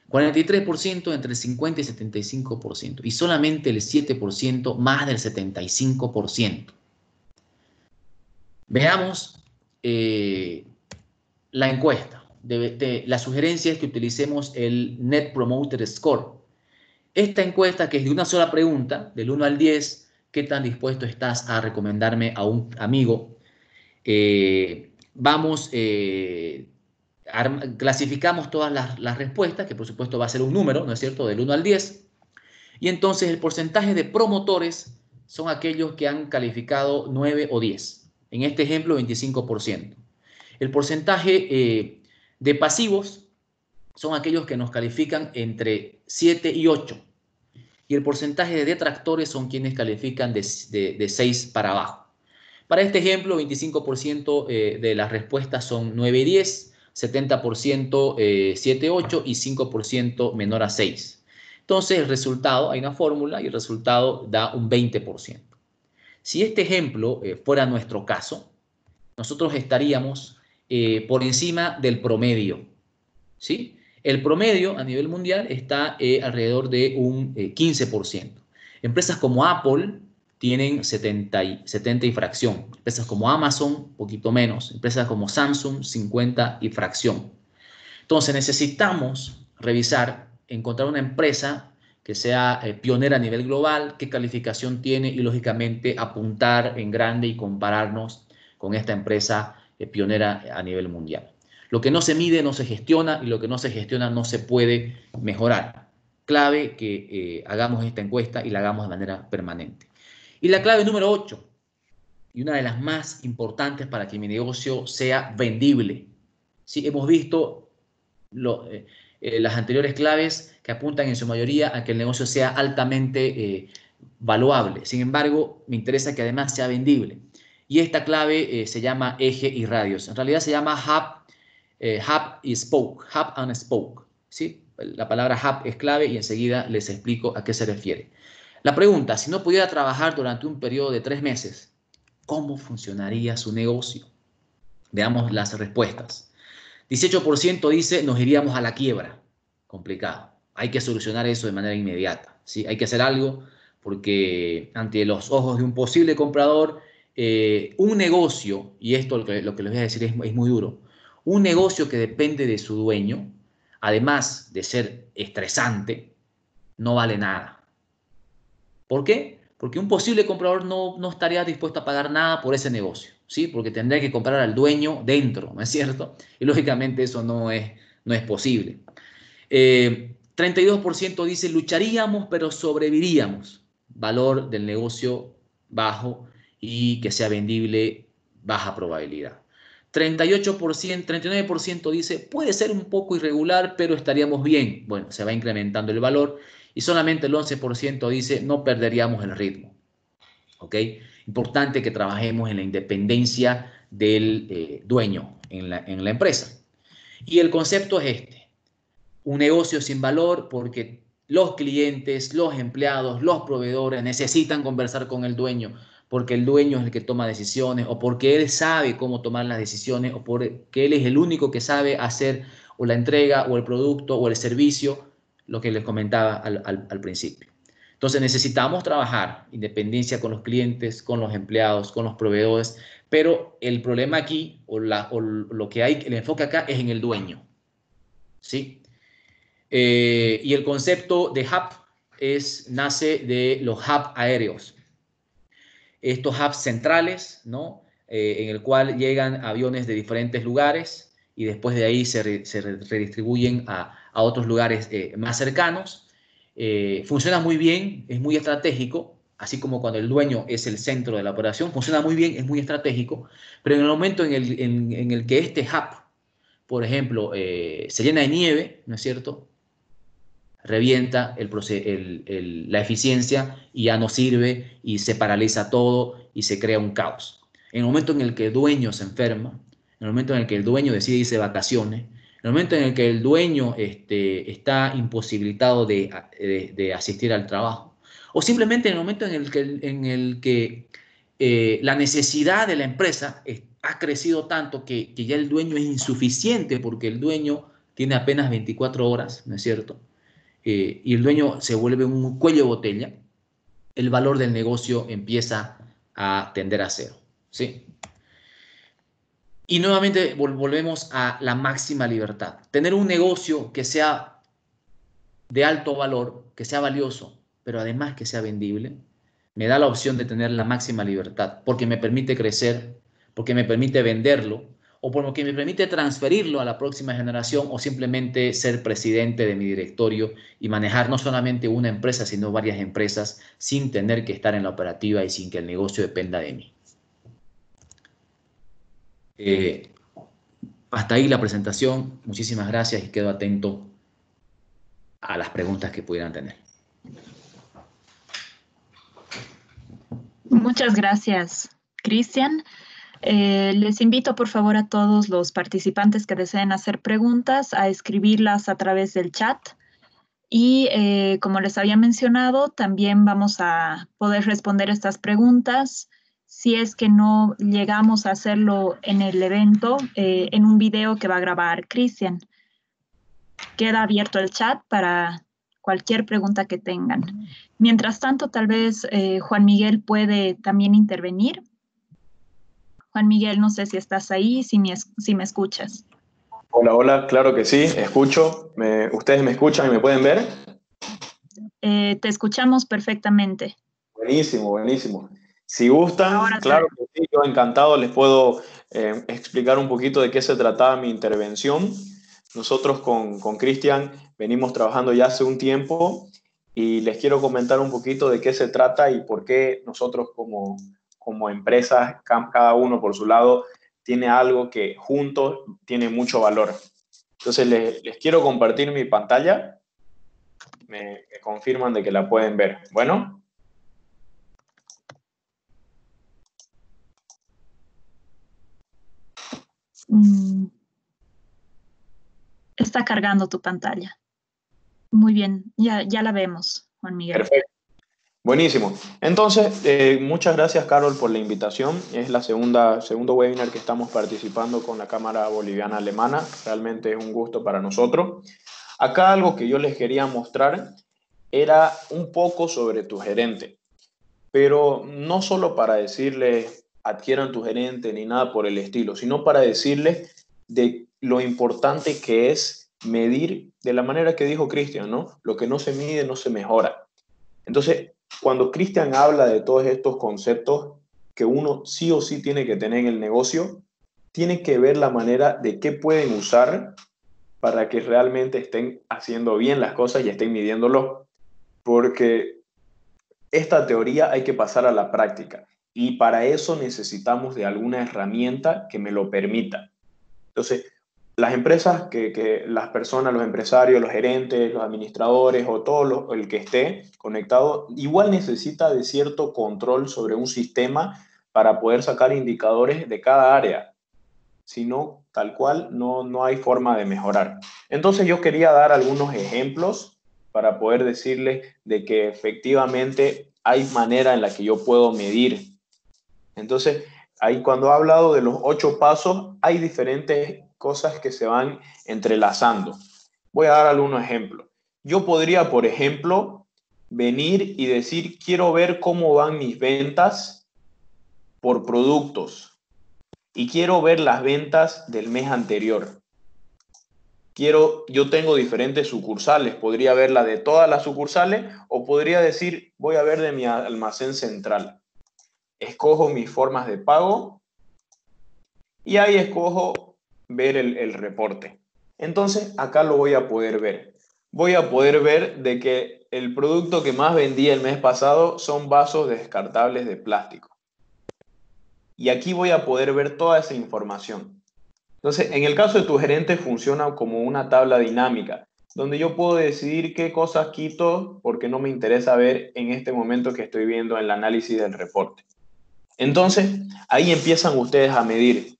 43% entre 50 y 75%. Y solamente el 7% más del 75%. Veamos la encuesta. La sugerencia es que utilicemos el Net Promoter Score. Esta encuesta, que es de una sola pregunta, del 1 al 10, ¿qué tan dispuesto estás a recomendarme a un amigo? Clasificamos todas las respuestas, que por supuesto va a ser un número, ¿no es cierto?, del 1 al 10. Y entonces el porcentaje de promotores son aquellos que han calificado 9 o 10. En este ejemplo, 25%. El porcentaje de pasivos son aquellos que nos califican entre 7 y 8. Y el porcentaje de detractores son quienes califican de 6 para abajo. Para este ejemplo, 25% de las respuestas son 9 y 10, 70% 7, 8 y 5% menor a 6. Entonces, el resultado, hay una fórmula y el resultado da un 20%. Si este ejemplo fuera nuestro caso, nosotros estaríamos por encima del promedio, ¿sí? El promedio a nivel mundial está alrededor de un 15%. Empresas como Apple tienen 70 y fracción. Empresas como Amazon, un poquito menos. Empresas como Samsung, 50 y fracción. Entonces necesitamos revisar, encontrar una empresa que sea pionera a nivel global, qué calificación tiene y, lógicamente, apuntar en grande y compararnos con esta empresa pionera a nivel mundial. Lo que no se mide no se gestiona y lo que no se gestiona no se puede mejorar. Clave que hagamos esta encuesta y la hagamos de manera permanente. Y la clave número 8, y una de las más importantes para que mi negocio sea vendible. Sí, hemos visto las anteriores claves que apuntan en su mayoría a que el negocio sea altamente valuable. Sin embargo, me interesa que además sea vendible. Y esta clave se llama eje y radios. En realidad se llama hub y spoke, hub and spoke. ¿Sí? La palabra hub es clave y enseguida les explico a qué se refiere. La pregunta, si no pudiera trabajar durante un periodo de 3 meses, ¿cómo funcionaría su negocio? Veamos las respuestas. 18% dice, nos iríamos a la quiebra. Complicado. Hay que solucionar eso de manera inmediata, ¿sí? Hay que hacer algo porque ante los ojos de un posible comprador, un negocio, y esto lo que les voy a decir es muy duro, un negocio que depende de su dueño, además de ser estresante, no vale nada. ¿Por qué? Porque un posible comprador no estaría dispuesto a pagar nada por ese negocio, ¿sí? Porque tendría que comprar al dueño dentro, ¿no es cierto? Y lógicamente eso no es posible. 32% dice, lucharíamos, pero sobreviviríamos. Valor del negocio bajo y que sea vendible, baja probabilidad. 38%, 39% dice, puede ser un poco irregular, pero estaríamos bien. Bueno, se va incrementando el valor. Y solamente el 11% dice, no perderíamos el ritmo. ¿Ok? Importante que trabajemos en la independencia del dueño en la empresa. Y el concepto es este. Un negocio sin valor porque los clientes, los empleados, los proveedores necesitan conversar con el dueño porque el dueño es el que toma decisiones o porque él sabe cómo tomar las decisiones o porque él es el único que sabe hacer o la entrega o el producto o el servicio, lo que les comentaba al principio. Entonces necesitamos trabajar independencia con los clientes, con los empleados, con los proveedores, pero el problema aquí o lo que hay, el enfoque acá es en el dueño, ¿sí? Y el concepto de hub nace de los hubs aéreos. Estos hubs centrales, ¿no? En el cual llegan aviones de diferentes lugares y después de ahí se redistribuyen a otros lugares más cercanos. Funciona muy bien, es muy estratégico, así como cuando el dueño es el centro de la operación, funciona muy bien, es muy estratégico, pero en el momento en el que este hub, por ejemplo, se llena de nieve, ¿no es cierto?, revienta la eficiencia y ya no sirve y se paraliza todo y se crea un caos. En el momento en el que el dueño se enferma, en el momento en el que el dueño decide irse de vacaciones, en el momento en el que el dueño está imposibilitado de asistir al trabajo, o simplemente en el momento en el que la necesidad de la empresa ha crecido tanto que ya el dueño es insuficiente porque el dueño tiene apenas 24 horas, ¿no es cierto?, y el dueño se vuelve un cuello de botella, el valor del negocio empieza a tender a cero, ¿sí? Y nuevamente volvemos a la máxima libertad. Tener un negocio que sea de alto valor, que sea valioso, pero además que sea vendible, me da la opción de tener la máxima libertad, porque me permite crecer, porque me permite venderlo, o porque me permite transferirlo a la próxima generación o simplemente ser presidente de mi directorio y manejar no solamente una empresa, sino varias empresas sin tener que estar en la operativa y sin que el negocio dependa de mí. Hasta ahí la presentación. Muchísimas gracias y quedo atento a las preguntas que pudieran tener. Muchas gracias, Cristian. Les invito, por favor, a todos los participantes que deseen hacer preguntas a escribirlas a través del chat. Y como les había mencionado, también vamos a poder responder estas preguntas si es que no llegamos a hacerlo en el evento, en un video que va a grabar Cristian. Queda abierto el chat para cualquier pregunta que tengan. Mientras tanto, tal vez Juan Miguel puede también intervenir. Juan Miguel, no sé si estás ahí, si me escuchas. Hola, hola, claro que sí, escucho. ¿Ustedes me escuchan y me pueden ver? Te escuchamos perfectamente. Buenísimo, buenísimo. Si gustan, Ahora claro que sí, yo encantado les puedo explicar un poquito de qué se trataba mi intervención. Nosotros con Cristian venimos trabajando ya hace un tiempo y les quiero comentar un poquito de qué se trata y por qué nosotros como empresas, cada uno por su lado, tiene algo que juntos tiene mucho valor. Entonces les quiero compartir mi pantalla. Me confirman de que la pueden ver. Bueno. Está cargando tu pantalla. Muy bien, ya la vemos, Juan Miguel. Perfecto. Buenísimo. Entonces, muchas gracias, Carol, por la invitación. Es la segundo webinar que estamos participando con la Cámara Boliviana Alemana. Realmente es un gusto para nosotros. Acá algo que yo les quería mostrar era un poco sobre tu gerente, pero no solo para decirles adquieran tu gerente ni nada por el estilo, sino para decirles de lo importante que es medir de la manera que dijo Cristian, ¿no? Lo que no se mide no se mejora. Entonces, cuando Cristian habla de todos estos conceptos que uno sí o sí tiene que tener en el negocio, tiene que ver la manera de qué pueden usar para que realmente estén haciendo bien las cosas y estén midiéndolo. Porque esta teoría hay que pasar a la práctica y para eso necesitamos de alguna herramienta que me lo permita. Entonces, las empresas, las personas, los empresarios, los gerentes, los administradores o todo el que esté conectado, igual necesita de cierto control sobre un sistema para poder sacar indicadores de cada área. Si no, tal cual, no hay forma de mejorar. Entonces yo quería dar algunos ejemplos para poder decirles de que efectivamente hay manera en la que yo puedo medir. Entonces, ahí cuando he hablado de los 8 pasos, hay diferentes cosas que se van entrelazando. Voy a dar algunos ejemplos. Yo podría, por ejemplo, venir y decir, quiero ver cómo van mis ventas por productos y quiero ver las ventas del mes anterior. Yo tengo diferentes sucursales, podría ver la de todas las sucursales o podría decir, voy a ver de mi almacén central. Escojo mis formas de pago y ahí escojo ver el reporte. Entonces, acá lo voy a poder ver. Voy a poder ver de que el producto que más vendí el mes pasado son vasos descartables de plástico. Y aquí voy a poder ver toda esa información. Entonces, en el caso de tu gerente funciona como una tabla dinámica, donde yo puedo decidir qué cosas quito porque no me interesa ver en este momento que estoy viendo el análisis del reporte. Entonces, ahí empiezan ustedes a medir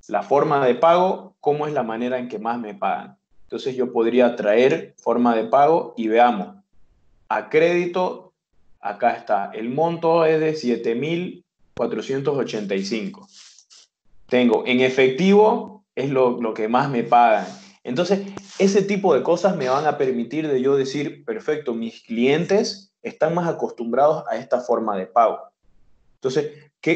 la forma de pago, cómo es la manera en que más me pagan. Entonces, yo podría traer forma de pago y veamos, a crédito, acá está, el monto es de 7.485. Tengo en efectivo, es lo que más me pagan. Entonces, ese tipo de cosas me van a permitir de yo decir, perfecto, mis clientes están más acostumbrados a esta forma de pago. Entonces,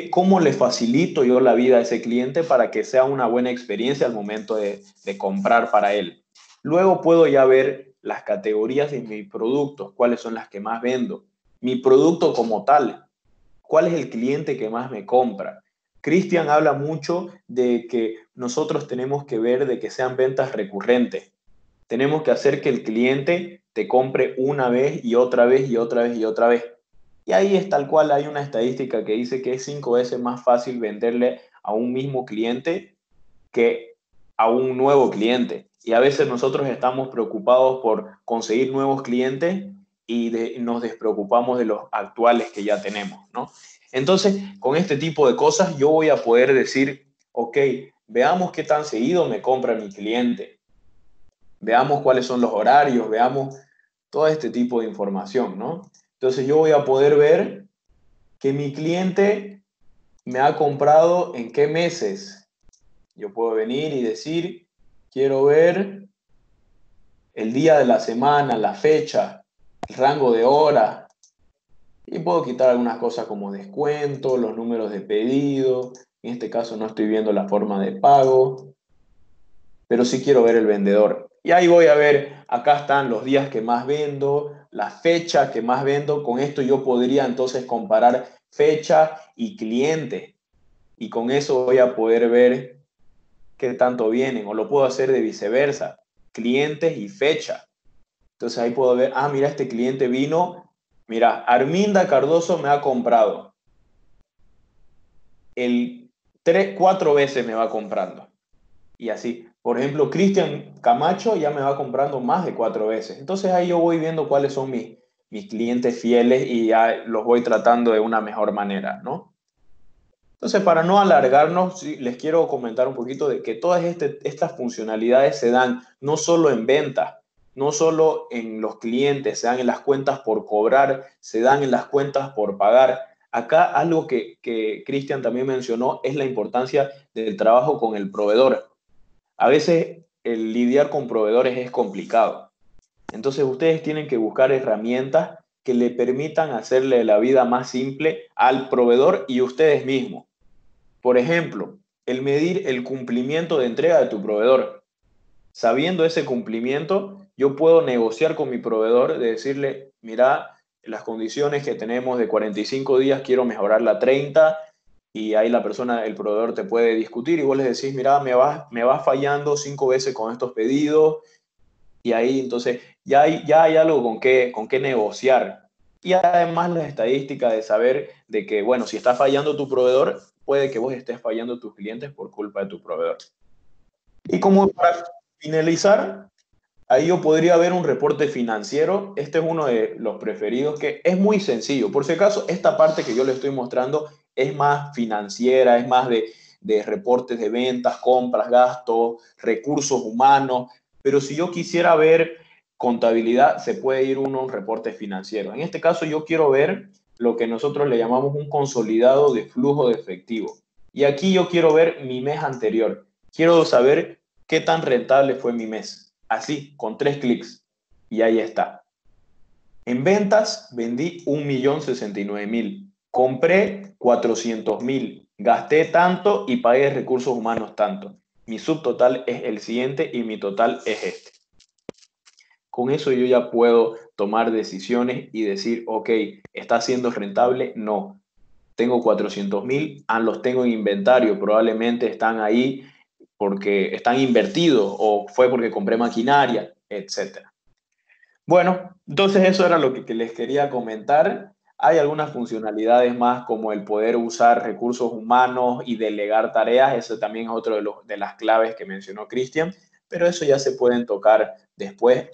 ¿cómo le facilito yo la vida a ese cliente para que sea una buena experiencia al momento de comprar para él? Luego puedo ya ver las categorías de mis productos, cuáles son las que más vendo. Mi producto como tal, cuál es el cliente que más me compra. Cristian habla mucho de que nosotros tenemos que ver de que sean ventas recurrentes. Tenemos que hacer que el cliente te compre una vez y otra vez y otra vez y otra vez. Y ahí es tal cual, hay una estadística que dice que es 5 veces más fácil venderle a un mismo cliente que a un nuevo cliente. Y a veces nosotros estamos preocupados por conseguir nuevos clientes y nos despreocupamos de los actuales que ya tenemos, ¿no? Entonces, con este tipo de cosas yo voy a poder decir, ok, veamos qué tan seguido me compra mi cliente, veamos cuáles son los horarios, veamos todo este tipo de información, ¿no? Entonces yo voy a poder ver que mi cliente me ha comprado en qué meses. Yo puedo venir y decir, quiero ver el día de la semana, la fecha, el rango de hora. Y puedo quitar algunas cosas como descuento, los números de pedido. En este caso no estoy viendo la forma de pago, pero sí quiero ver el vendedor. Y ahí voy a ver, acá están los días que más vendo, la fecha que más vendo. Con esto yo podría entonces comparar fecha y cliente. Y con eso voy a poder ver qué tanto vienen. O lo puedo hacer de viceversa, clientes y fecha. Entonces ahí puedo ver, ah, mira, este cliente vino, mira, Arminda Cardoso me ha comprado. 4 veces me va comprando. Y así. Por ejemplo, Cristian Camacho ya me va comprando más de 4 veces. Entonces ahí yo voy viendo cuáles son mis clientes fieles y ya los voy tratando de una mejor manera, ¿no? Entonces, para no alargarnos, sí, les quiero comentar un poquito de que todas estas funcionalidades se dan no solo en venta, no solo en los clientes, se dan en las cuentas por cobrar, se dan en las cuentas por pagar. Acá algo que Cristian también mencionó es la importancia del trabajo con el proveedor. A veces el lidiar con proveedores es complicado. Entonces ustedes tienen que buscar herramientas que le permitan hacerle la vida más simple al proveedor y ustedes mismos. Por ejemplo, el medir el cumplimiento de entrega de tu proveedor. Sabiendo ese cumplimiento, yo puedo negociar con mi proveedor de decirle, mira, las condiciones que tenemos de 45 días, quiero mejorarla a 30, y ahí la persona, el proveedor te puede discutir y vos les decís, mira, me va fallando 5 veces con estos pedidos, y ahí entonces ya hay algo con qué negociar. Y además la estadística de saber de que, bueno, si está fallando tu proveedor, puede que vos estés fallando tus clientes por culpa de tu proveedor. Y como para finalizar, ahí yo podría ver un reporte financiero. Este es uno de los preferidos, que es muy sencillo. Por si acaso, esta parte que yo le estoy mostrando es más financiera, es más de reportes de ventas, compras, gastos, recursos humanos. Pero si yo quisiera ver contabilidad, se puede ir uno a un reporte financiero. En este caso, yo quiero ver lo que nosotros le llamamos un consolidado de flujo de efectivo. Y aquí yo quiero ver mi mes anterior. Quiero saber qué tan rentable fue mi mes. Así, con 3 clics. Y ahí está. En ventas vendí 1.069.000. Compré 400.000. Gasté tanto y pagué recursos humanos tanto. Mi subtotal es el siguiente y mi total es este. Con eso yo ya puedo tomar decisiones y decir, ok, ¿está siendo rentable? No. Tengo 400.000, los tengo en inventario, probablemente están ahí porque están invertidos o fue porque compré maquinaria, etc. Bueno, entonces eso era lo que les quería comentar. Hay algunas funcionalidades más como el poder usar recursos humanos y delegar tareas. Eso también es otro de las claves que mencionó Cristian, pero eso ya se pueden tocar después.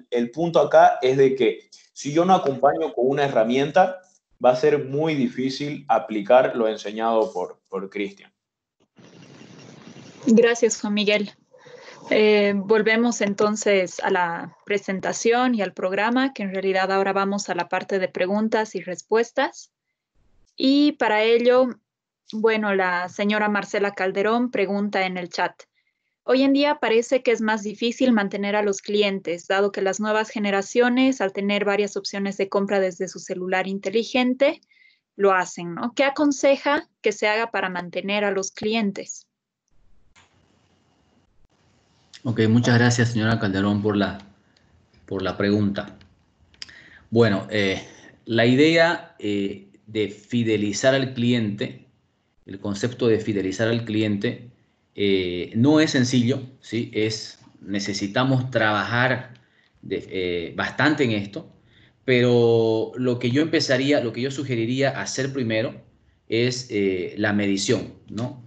El punto acá es de que si yo no acompaño con una herramienta, va a ser muy difícil aplicar lo enseñado por Cristian. Gracias, Juan Miguel. Volvemos entonces a la presentación y al programa, que en realidad ahora vamos a la parte de preguntas y respuestas. Y para ello, bueno, la señora Marcela Calderón pregunta en el chat. Hoy en día parece que es más difícil mantener a los clientes, dado que las nuevas generaciones, al tener varias opciones de compra desde su celular inteligente, lo hacen, ¿no? ¿Qué aconseja que se haga para mantener a los clientes? Ok, muchas gracias, señora Calderón, por la pregunta. Bueno, la idea de fidelizar al cliente, el concepto de fidelizar al cliente, no es sencillo, ¿sí? Necesitamos trabajar bastante en esto, pero lo que yo sugeriría hacer primero es la medición, ¿no?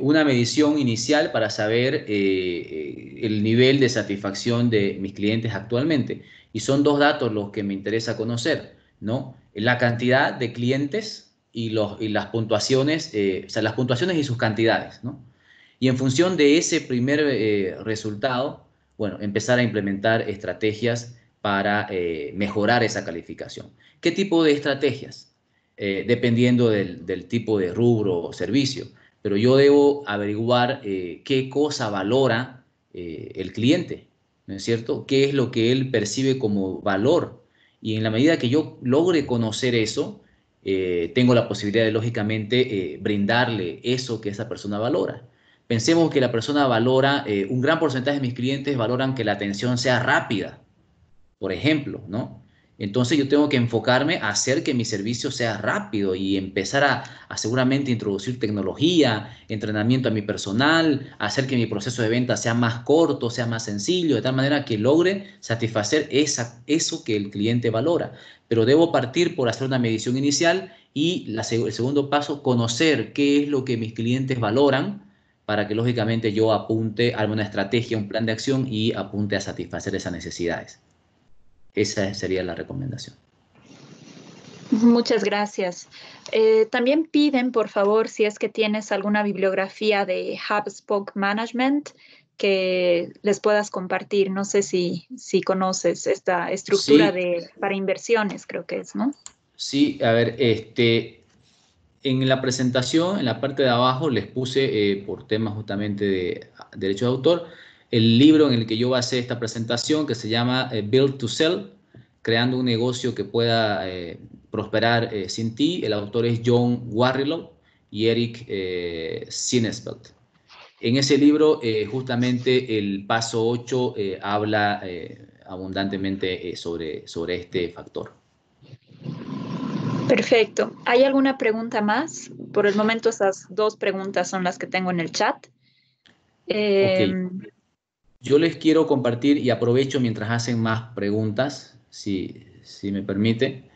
Una medición inicial para saber el nivel de satisfacción de mis clientes actualmente. Y son 2 datos los que me interesa conocer, ¿no? La cantidad de clientes y las puntuaciones, o sea, las puntuaciones y sus cantidades, ¿no? Y en función de ese primer resultado, bueno, empezar a implementar estrategias para mejorar esa calificación. ¿Qué tipo de estrategias? Dependiendo del tipo de rubro o servicio. Pero yo debo averiguar qué cosa valora el cliente, ¿no es cierto? ¿Qué es lo que él percibe como valor? Y en la medida que yo logre conocer eso, tengo la posibilidad de, lógicamente, brindarle eso que esa persona valora. Pensemos que la persona valora, un gran porcentaje de mis clientes valoran que la atención sea rápida, por ejemplo, ¿no? Entonces yo tengo que enfocarme a hacer que mi servicio sea rápido y empezar a seguramente introducir tecnología, entrenamiento a mi personal, hacer que mi proceso de venta sea más corto, sea más sencillo, de tal manera que logre satisfacer eso que el cliente valora. Pero debo partir por hacer una medición inicial y el segundo paso, conocer qué es lo que mis clientes valoran para que lógicamente yo apunte a una estrategia, un plan de acción y apunte a satisfacer esas necesidades. Esa sería la recomendación. Muchas gracias. También piden, por favor, si es que tienes alguna bibliografía de HubSpot Management que les puedas compartir. No sé si conoces esta estructura Sí, para inversiones, creo que es, ¿no? sí, a ver, en la presentación, en la parte de abajo, les puse, por temas justamente de derecho de autor, el libro en el que yo basé esta presentación, que se llama Build to Sell, creando un negocio que pueda prosperar sin ti. El autor es John Warrilow y Eric Sinesfeld. En ese libro, justamente el paso 8 habla abundantemente sobre este factor. Perfecto. ¿Hay alguna pregunta más? Por el momento esas dos preguntas son las que tengo en el chat. Ok, Eh, yo les quiero compartir y aprovecho mientras hacen más preguntas, si me permite,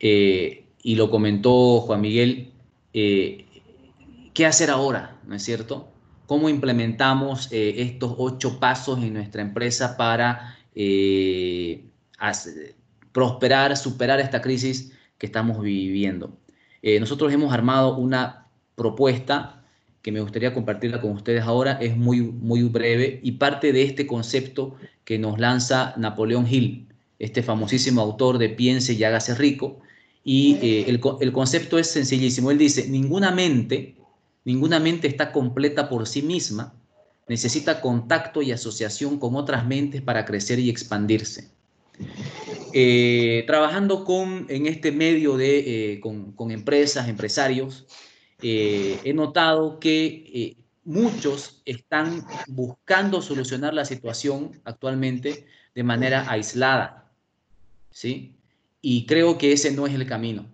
y lo comentó Juan Miguel, eh, ¿qué hacer ahora? ¿No es cierto? ¿Cómo implementamos estos 8 pasos en nuestra empresa para prosperar, superar esta crisis que estamos viviendo? Nosotros hemos armado una propuesta que me gustaría compartirla con ustedes ahora. Es muy, muy breve y parte de este concepto que nos lanza Napoleón Hill, este famosísimo autor de Piense y hágase rico. Y el concepto es sencillísimo. Él dice, ninguna mente está completa por sí misma, necesita contacto y asociación con otras mentes para crecer y expandirse. Trabajando en este medio con empresas, empresarios, he notado que muchos están buscando solucionar la situación actualmente de manera aislada, ¿sí? Y creo que ese no es el camino.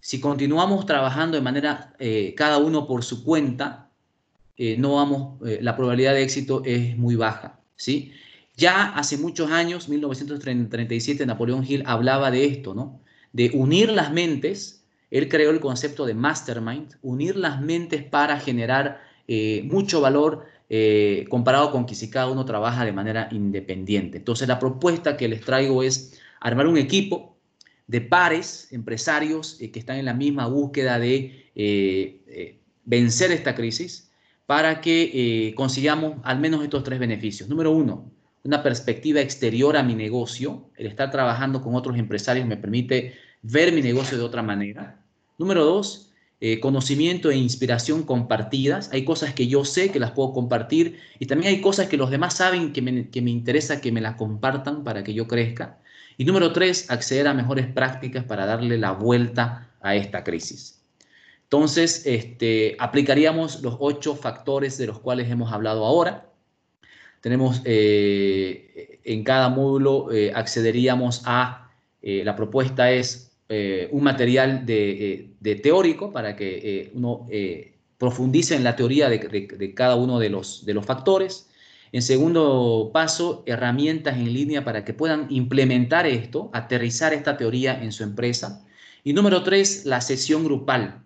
Si continuamos trabajando de manera cada uno por su cuenta, la probabilidad de éxito es muy baja, ¿sí? Ya hace muchos años, 1937, Napoleón Hill hablaba de esto, ¿no? De unir las mentes. Él creó el concepto de mastermind, unir las mentes para generar mucho valor comparado con que si cada uno trabaja de manera independiente. Entonces, la propuesta que les traigo es armar un equipo de pares, empresarios que están en la misma búsqueda de vencer esta crisis para que consigamos al menos estos 3 beneficios. Número 1, una perspectiva exterior a mi negocio. El estar trabajando con otros empresarios me permite ver mi negocio de otra manera. Número 2, conocimiento e inspiración compartidas. Hay cosas que yo sé que las puedo compartir y también hay cosas que los demás saben que me interesa que me las compartan para que yo crezca. Y número 3, acceder a mejores prácticas para darle la vuelta a esta crisis. Entonces, aplicaríamos los 8 factores de los cuales hemos hablado ahora. Tenemos en cada módulo, accederíamos la propuesta es un material de teórico para que uno profundice en la teoría de cada uno de los factores. En segundo paso, herramientas en línea para que puedan implementar esto, aterrizar esta teoría en su empresa. Y número 3, la sesión grupal,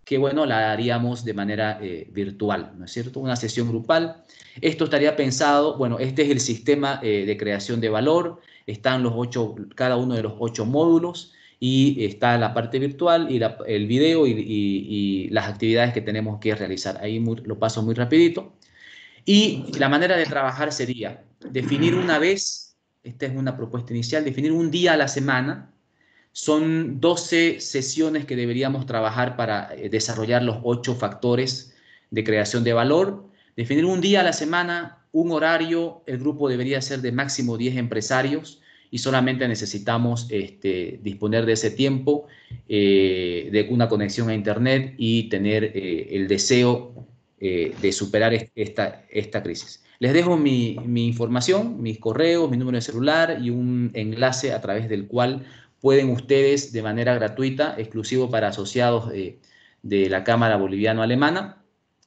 que bueno, la haríamos de manera virtual, ¿no es cierto? Una sesión grupal. Esto estaría pensado, bueno, este es el sistema de creación de valor, están cada uno de los 8 módulos y está la parte virtual y el video y las actividades que tenemos que realizar. Ahí lo paso muy rapidito. Y la manera de trabajar sería definir una vez, esta es una propuesta inicial, definir un día a la semana. Son 12 sesiones que deberíamos trabajar para desarrollar los 8 factores de creación de valor. Definir un día a la semana, un horario. El grupo debería ser de máximo 10 empresarios y solamente necesitamos disponer de ese tiempo, de una conexión a Internet y tener el deseo de superar esta crisis. Les dejo mi información, mis correos, mi número de celular y un enlace a través del cual pueden ustedes de manera gratuita, exclusivo para asociados de la Cámara Boliviano-Alemana,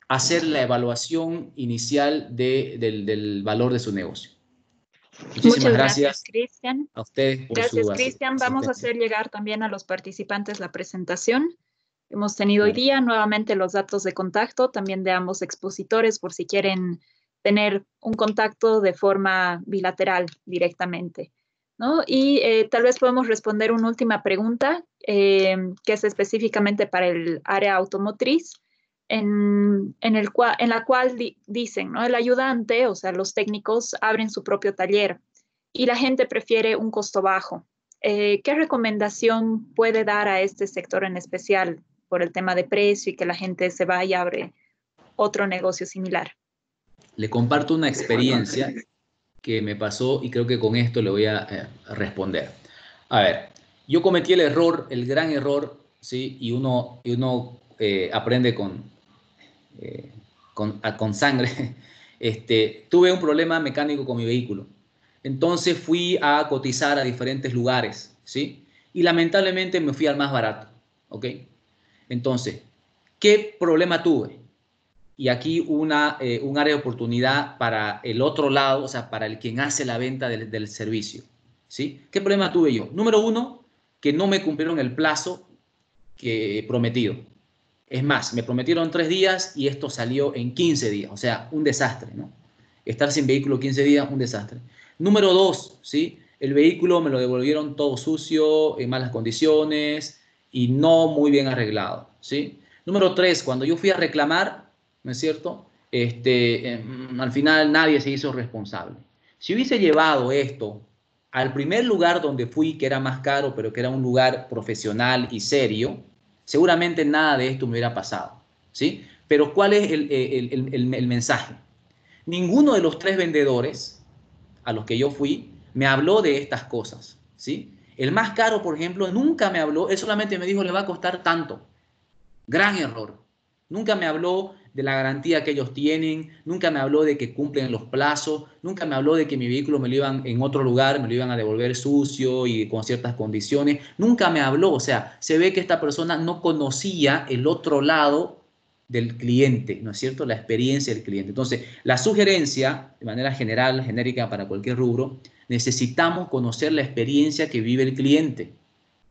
hacer la evaluación inicial del valor de su negocio. Muchísimas Muchas gracias, gracias Cristian. a ustedes por Gracias, su Cristian. Vamos a asistencia. hacer llegar también a los participantes la presentación. Hemos tenido hoy Vale. día nuevamente los datos de contacto, también de ambos expositores, por si quieren tener un contacto de forma bilateral directamente, ¿no? Y tal vez podemos responder una última pregunta, que es específicamente para el área automotriz, en la cual dicen, ¿no? El ayudante, o sea, los técnicos abren su propio taller y la gente prefiere un costo bajo. ¿Qué recomendación puede dar a este sector en especial por el tema de precio y que la gente se vaya y abre otro negocio similar? Le comparto una experiencia que me pasó y creo que con esto le voy a responder. A ver, yo cometí el error, el gran error, ¿sí? Y uno aprende con sangre. Tuve un problema mecánico con mi vehículo. Entonces fui a cotizar a diferentes lugares, ¿sí? Y lamentablemente me fui al más barato, ¿ok? Entonces, ¿qué problema tuve? Y aquí un área de oportunidad para el otro lado, o sea, para el quien hace la venta del servicio, ¿sí? ¿Qué problema tuve yo? Número uno, que no me cumplieron el plazo que prometido. Es más, me prometieron 3 días y esto salió en 15 días, o sea, un desastre, ¿no? Estar sin vehículo 15 días, un desastre. Número 2, ¿sí? El vehículo me lo devolvieron todo sucio, en malas condiciones y no muy bien arreglado, ¿sí? Número 3, cuando yo fui a reclamar, ¿no es cierto? Al final nadie se hizo responsable. Si hubiese llevado esto al primer lugar donde fui, que era más caro, pero que era un lugar profesional y serio, seguramente nada de esto me hubiera pasado, ¿sí? Pero ¿cuál es el mensaje? Ninguno de los 3 vendedores a los que yo fui me habló de estas cosas, ¿sí? El más caro, por ejemplo, nunca me habló, él solamente me dijo, le va a costar tanto. Gran error. Nunca me habló de la garantía que ellos tienen, nunca me habló de que cumplen los plazos, nunca me habló de que mi vehículo me lo iban en otro lugar, me lo iban a devolver sucio y con ciertas condiciones. Nunca me habló, o sea, se ve que esta persona no conocía el otro lado del cliente, ¿no es cierto? La experiencia del cliente. Entonces, la sugerencia, de manera general, genérica para cualquier rubro, necesitamos conocer la experiencia que vive el cliente,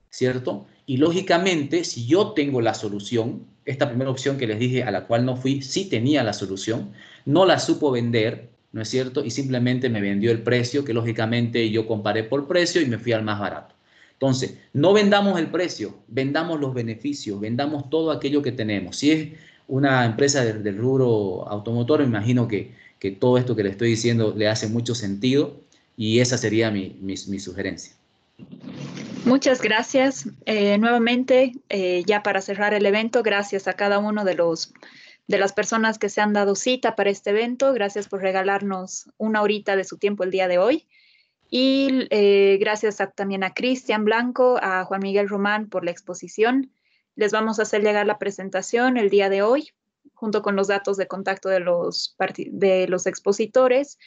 ¿cierto? Y lógicamente, si yo tengo la solución, esta primera opción que les dije a la cual no fui, sí tenía la solución, no la supo vender, ¿no es cierto? Y simplemente me vendió el precio, que lógicamente yo comparé por precio y me fui al más barato. Entonces, no vendamos el precio, vendamos los beneficios, vendamos todo aquello que tenemos. Si es una empresa del rubro automotor, me imagino que todo esto que le estoy diciendo le hace mucho sentido y esa sería mi sugerencia. Muchas gracias. Nuevamente, ya para cerrar el evento, gracias a cada uno de las personas que se han dado cita para este evento. Gracias por regalarnos una horita de su tiempo el día de hoy. Y gracias también a Cristian Blanco, a Juan Miguel Román por la exposición. Les vamos a hacer llegar la presentación el día de hoy, junto con los datos de contacto de los expositores.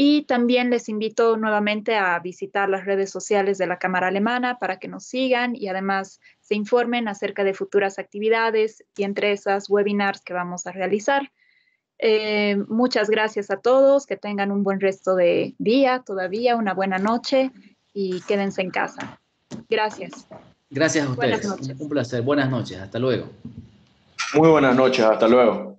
Y también les invito nuevamente a visitar las redes sociales de la Cámara Alemana para que nos sigan y además se informen acerca de futuras actividades y entre esas webinars que vamos a realizar. Muchas gracias a todos, que tengan un buen resto de día todavía, una buena noche y quédense en casa. Gracias. Gracias a ustedes. Buenas noches. Un placer. Buenas noches. Hasta luego. Muy buenas noches. Hasta luego.